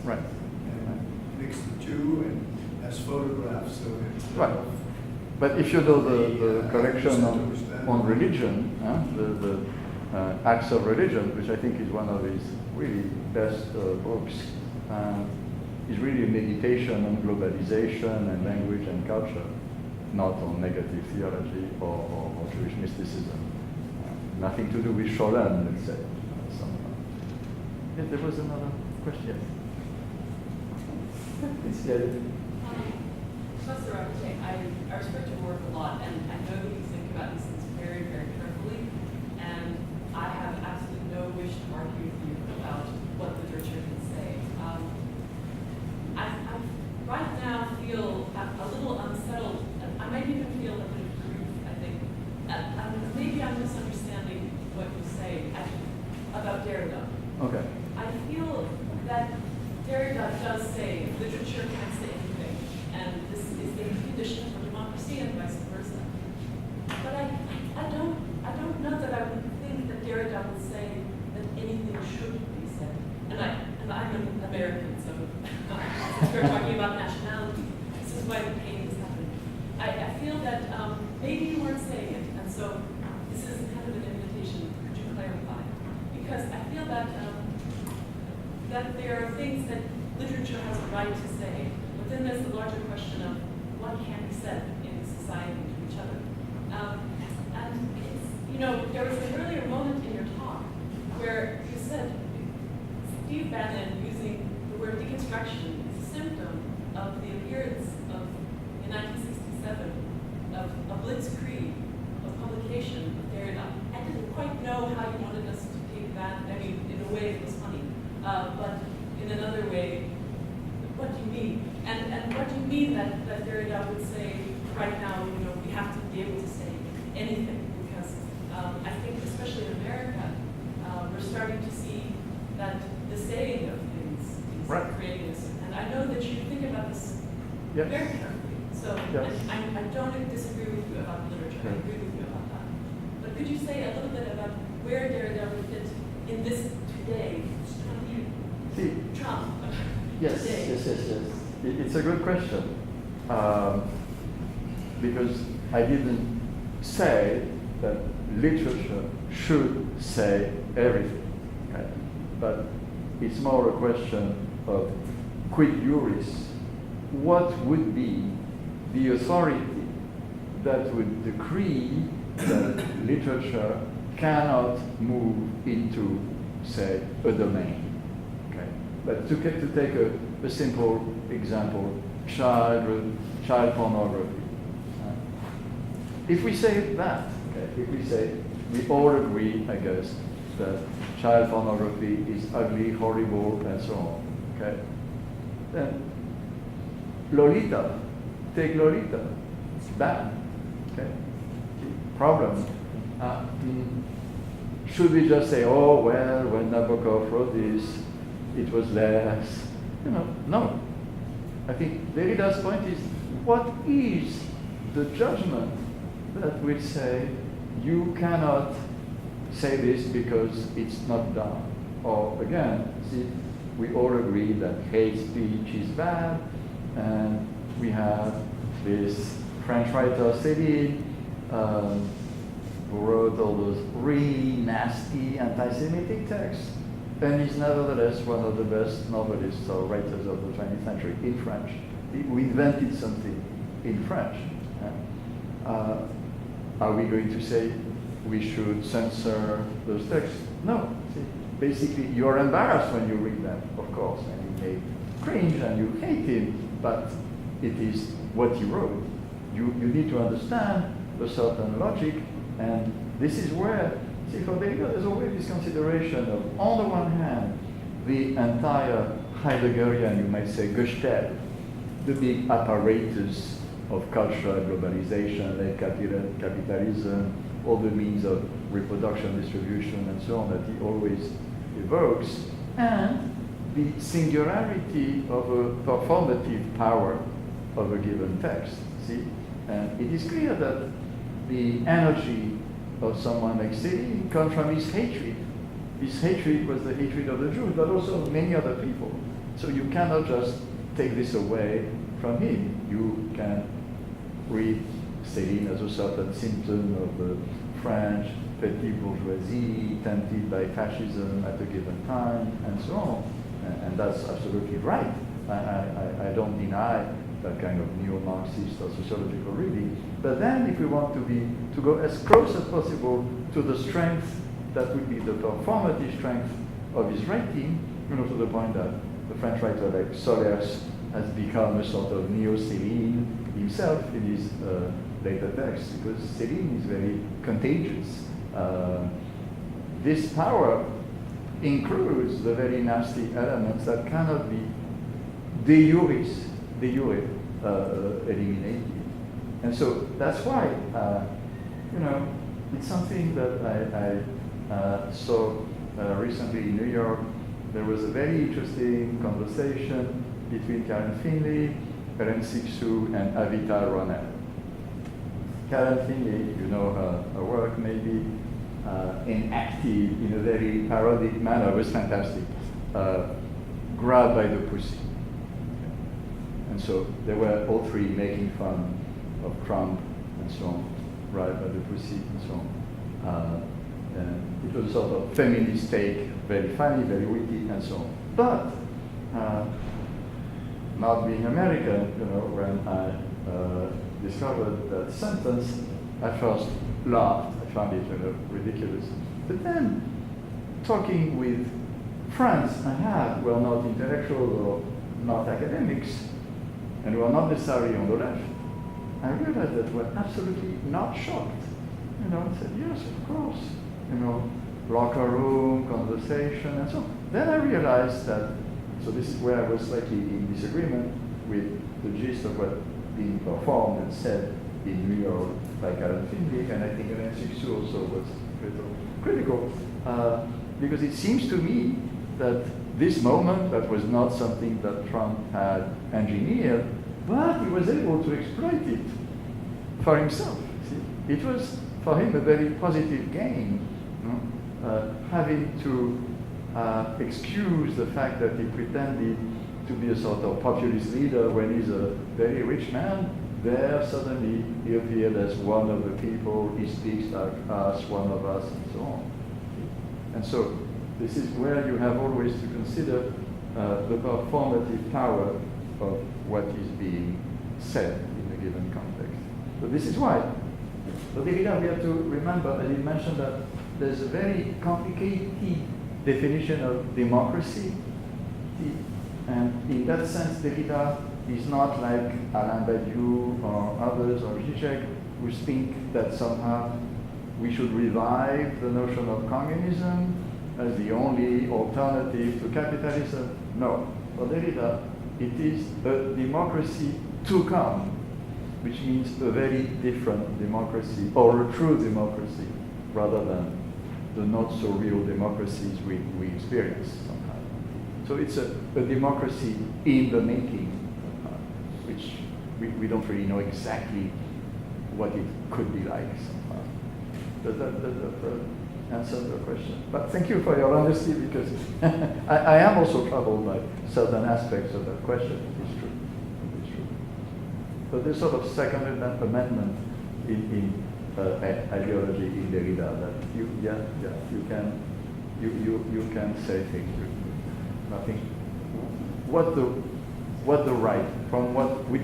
Right. And mixed the Jew and has photographs of himself. Right. But if you know the collection on religion, the Acts of Religion, which I think is one of his really best books, is really a meditation on globalization and language and culture, not on negative theology or Jewish mysticism. Nothing to do with Scholen, let's say. Yes, there was another question. Professor Rabaté, I respect your work a lot, and I know that you think about these things very, very carefully, and I have absolutely no wish to argue with you about what literature can say. I right now feel a little unsettled. I might even feel a bit of grief, I think. Maybe I'm misunderstanding what you say about Derrida. Okay. I feel that Derrida does say literature can't say anything, and this is the condition for democracy and vice versa. But I don't know that I would think that Derrida would say that anything should be said. And I'm an American, so since we're talking about nationality, this is why the pain is happening. I feel that maybe you weren't saying it, and so this is kind of an invitation. Could you clarify? Because I feel that that there are things that literature has a right to say, but then there's the larger question of what can be said in society to each other. And it's, there was an earlier moment in your talk where you said Steve Bannon using the word deconstruction is a symptom of the appearance of, in 1967, of a blitzkrieg of publication of Derrida. I didn't quite know how you wanted us to take that. I mean, in a way it was funny. But in another way, what do you mean? And what do you mean that Derrida would say right now, we have to be able to say anything? Because I think, especially in America, we're starting to see that the saying of things is right. creating this. And I know that you think about this yes. very carefully. So So Yes. I don't disagree with you about literature. I agree with you about that. But could you say a little bit about where Derrida would fit in this today? See, Trump. yes, Today. yes. It's a good question. Because I didn't say that literature should say everything. Okay? But it's more a question of quid juris. What would be the authority that would decree that literature cannot move into, say, a domain? Okay? But to take a simple example, child pornography. If we say that, okay, if we say we all agree, I guess, that child pornography is ugly, horrible, and so on, okay, then Lolita, take Lolita, it's bad, okay? Problem. Should we just say, oh, well, when Nabokov wrote this, it was less, no. I think Derrida's point is, what is the judgment that will say, you cannot say this because it's not done? Or again, see, we all agree that hate speech is bad, and we have this French writer, Céline, who wrote all those really nasty anti-Semitic texts, and is nevertheless one of the best novelists or writers of the 20th century in French. We invented something in French. Are we going to say we should censor those texts? No. See, basically, you're embarrassed when you read them, of course, and you may cringe and you hate him, but it is what he wrote. You need to understand a certain logic, and this is where, see, for Derrida, there's always this consideration of, on the one hand, the entire Heideggerian, you might say, Gestalt, the big apparatus of culture, globalization, like capitalism, all the means of reproduction, distribution, and so on that he always evokes, and the singularity of a performative power of a given text. See, and it is clear that the energy of someone like Céline comes from his hatred. His hatred was the hatred of the Jews, but also of many other people. So you cannot just take this away from him. You can read Céline as a certain symptom of the French petite bourgeoisie tempted by fascism at a given time, and so on. And that's absolutely right. I don't deny that kind of neo-Marxist or sociological reading. But then if we want to go as close as possible to the strength that would be the performative strength of his writing, to the point that the French writer like Solers has become a sort of neo-Céline himself in his later texts, because Céline is very contagious. This power includes the very nasty elements that cannot be de jure eliminated. And so that's why, it's something that I saw recently in New York. There was a very interesting conversation between Karen Finley, Helen Sixou, and Avital Ronell. Karen Finley, you know her work maybe, enacted in a very parodic manner. It was fantastic. Grabbed by the pussy. And so they were all three making fun of Trump and so on, grabbed by the pussy and so on. And it was a sort of feminist take, very funny, very witty, and so on. But not being American, when I discovered that sentence, I first laughed. I found it ridiculous. But then, talking with friends I had who are not intellectuals or not academics, and who are not necessarily on the left, I realized that we're absolutely not shocked. I said, yes, of course. Locker room, conversation, and so on. Then I realized that, so this is where I was slightly in disagreement with the gist of what being performed and said in New York by Karen Finley, and I think Helen Sixou also was critical, because it seems to me that this moment, that was not something that Trump had engineered, but he was able to exploit it for himself. See? It was for him a very positive gain, having to excuse the fact that he pretended to be a sort of populist leader when he's a very rich man. There suddenly he appeared as one of the people, he speaks like us, one of us, and so on. And so this is where you have always to consider the performative power of what is being said in a given context. So this is why. So Derrida, we have to remember, and he mentioned that there's a very complicated definition of democracy. And in that sense, Derrida is not like Alain Badiou or others or Zizek who think that somehow we should revive the notion of communism as the only alternative to capitalism. No, for Derrida, it is a democracy to come, which means a very different democracy, or a true democracy, rather than the not so real democracies we experience somehow. So it's a democracy in the making, which we don't really know exactly what it could be like somehow. Does that answer the question? But thank you for your honesty, because I am also troubled by certain aspects of that question. It's true. It's true. But there's sort of second amendment in ideology in Derrida that you can say things. Nothing. With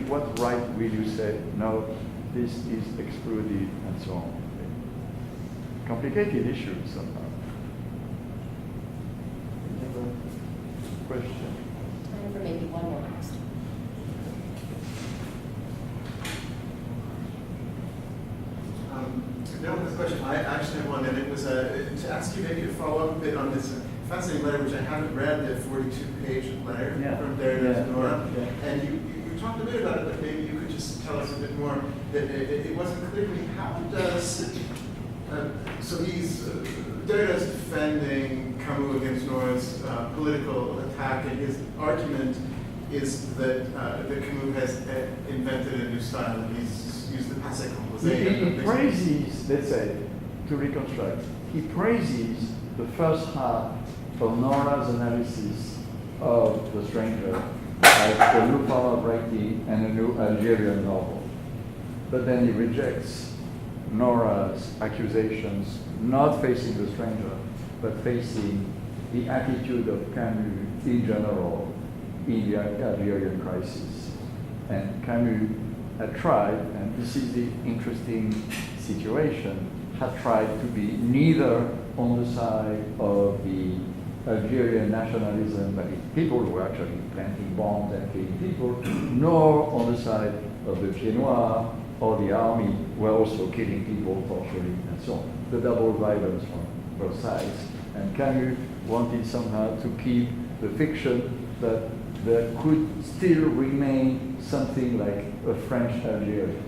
what right will you say no? This is excluded and so on. Complicated issues somehow. Any other question? Time for maybe one more question. No, this question, I actually have one, and it was to ask you maybe to follow up a bit on this fascinating letter, which I haven't read, the 42-page letter from Derrida to Nora. And you talked a bit about it, but maybe you could just tell us a bit more. That it wasn't clear to me, how does, so he's, Derrida's defending Camus against Nora's political attack, and his argument is that Camus has invented a new style, and he's used the passé composé. He praises, let's say, to reconstruct, he praises the first half of Nora's analysis of The Stranger as a new form of writing and a new Algerian novel. But then he rejects Nora's accusations, not facing The Stranger, but facing the attitude of Camus in general in the Algerian crisis. And Camus had tried, and this is the interesting situation, had tried to be neither on the side of the Algerian nationalism, that is, people who were actually planting bombs and killing people, nor on the side of the Pieds Noirs or the army, who were also killing people, torturing, and so on. The double violence from both sides. And Camus wanted somehow to keep the fiction that there could still remain something like a French Algeria.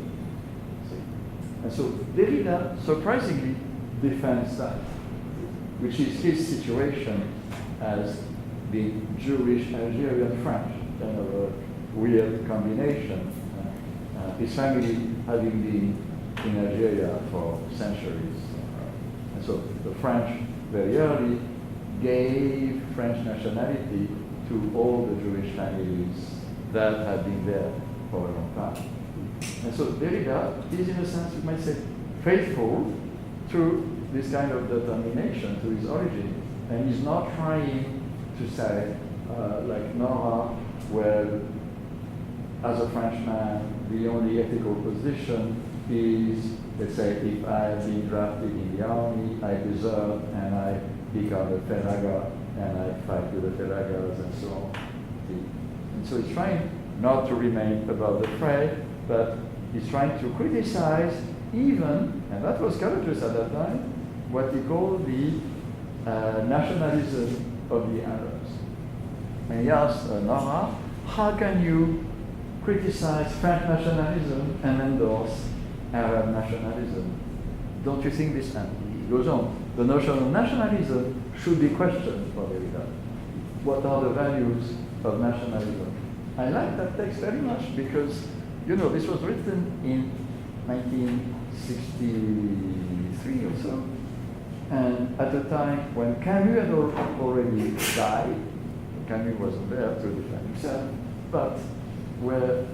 And so Derrida surprisingly defends that, which is his situation as being Jewish Algerian French, kind of a weird combination. His family having been in Algeria for centuries. And so the French very early gave French nationality to all the Jewish families that had been there for a long time. And so Derrida is, in a sense, you might say, faithful to this kind of determination, to his origin. And he's not trying to say, like Nora, where, as a Frenchman, the only ethical position is, let's say, if I have been drafted in the army, I deserve, and I become a Fellaga, and I fight with the Fellagas, and so on. And so he's trying not to remain above the fray, but he's trying to criticize even, and that was courageous at that time, what he called the nationalism of the Arabs. And he asked Nora, how can you criticize French nationalism and endorse Arab nationalism? Don't you think this? And he goes on. The notion of nationalism should be questioned for Derrida. What are the values of nationalism? I like that text very much because, this was written in 1963 or so, and at a time when Camus had already died. Camus wasn't there to defend himself, but where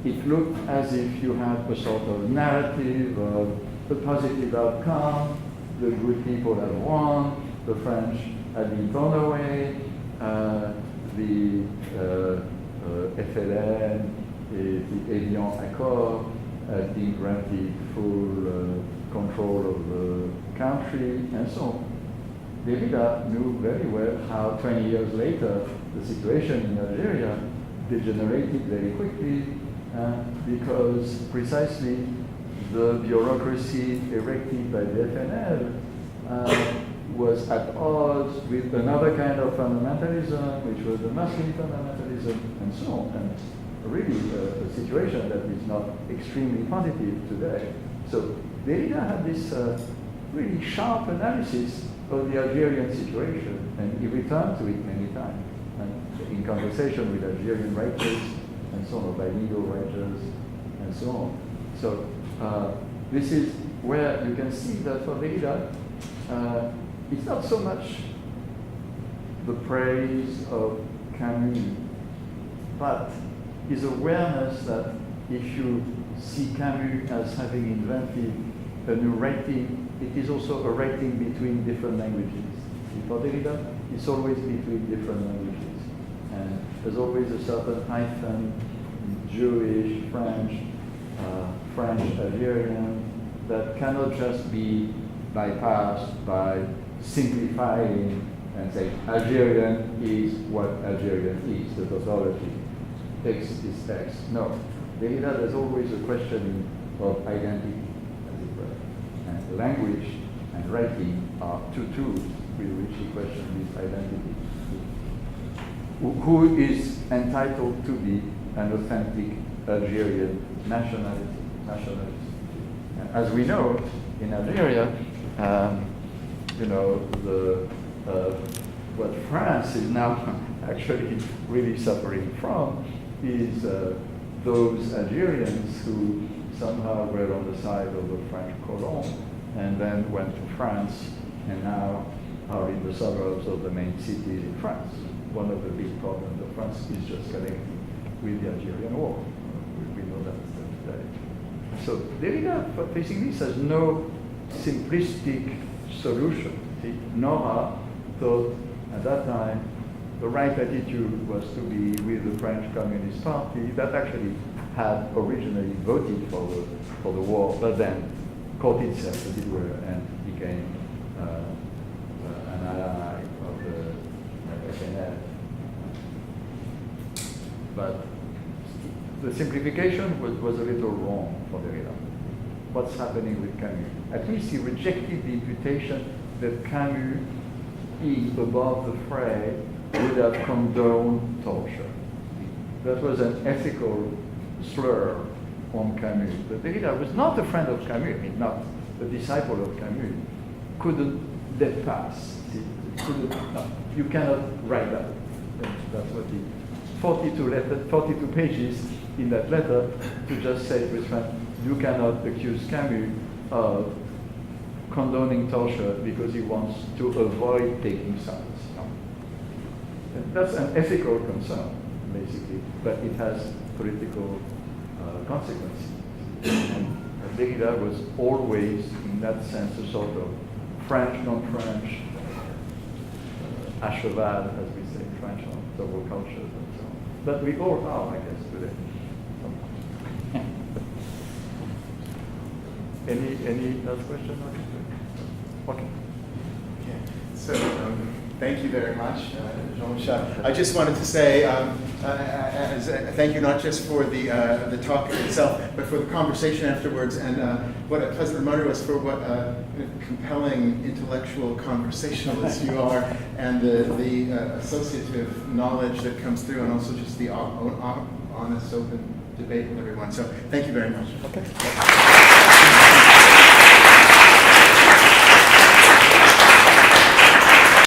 it looked as if you had a sort of narrative of a positive outcome, the good people had won, the French had been thrown away, the FLN, the Etant Accord had been granted full control of the country, and so on. Derrida knew very well how 20 years later the situation in Algeria degenerated very quickly because precisely the bureaucracy erected by the FNL was at odds with another kind of fundamentalism, which was the Muslim fundamentalism, and so on. And really a situation that is not extremely positive today. So Derrida had this really sharp analysis of the Algerian situation, and he returned to it many times, and in conversation with Algerian writers, and so on, bilingual writers, and so on. So this is where you can see that for Derrida, it's not so much the praise of Camus, but his awareness that if you see Camus as having invented a new writing, it is also a writing between different languages. For Derrida, it's always between different languages. And there's always a certain hyphen, Jewish, French, Algerian, that cannot just be bypassed by simplifying and saying Algerian is what Algerian is, the tautology. X is X. No. Derrida, there's always a questioning of identity, as it were. And language and writing are two tools with which he questions his identity. Who is entitled to be an authentic Algerian nationality? As we know, in Algeria, what France is now actually really suffering from is those Algerians who somehow were on the side of the French colon and then went to France and now are in the suburbs of the main cities in France. One of the big problems of France is just connecting with the Algerian war. We know that today. So Derrida, facing this, has no simplistic solution. See, Nora thought at that time the right attitude was to be with the French Communist Party that actually had originally voted for the war, but then caught itself, as it were, and became an ally of the FNL. But the simplification was a little wrong for Derrida. What's happening with Camus? At least he rejected the imputation that Camus is above the fray would have condoned torture. That was an ethical slur on Camus. But Derrida was not a friend of Camus, not a disciple of Camus, couldn't let pass. You cannot write that. That's what he 42 pages in that letter to just say to his friend, you cannot accuse Camus of condoning torture because he wants to avoid taking sides. No. That's an ethical concern, basically, but it has political consequences. And Derrida was always, in that sense, a sort of French, non-French, à cheval, as we say, French on several cultures and so on. But we all are, I guess, today. Any last question? Okay. So thank you very much, Jean-Michel. I just wanted to say thank you not just for the talk itself, but for the conversation afterwards, and what a pleasant reminder was for what a compelling intellectual conversationalist you are, and the associative knowledge that comes through, and also just the honest, open debate with everyone. So thank you very much. Okay.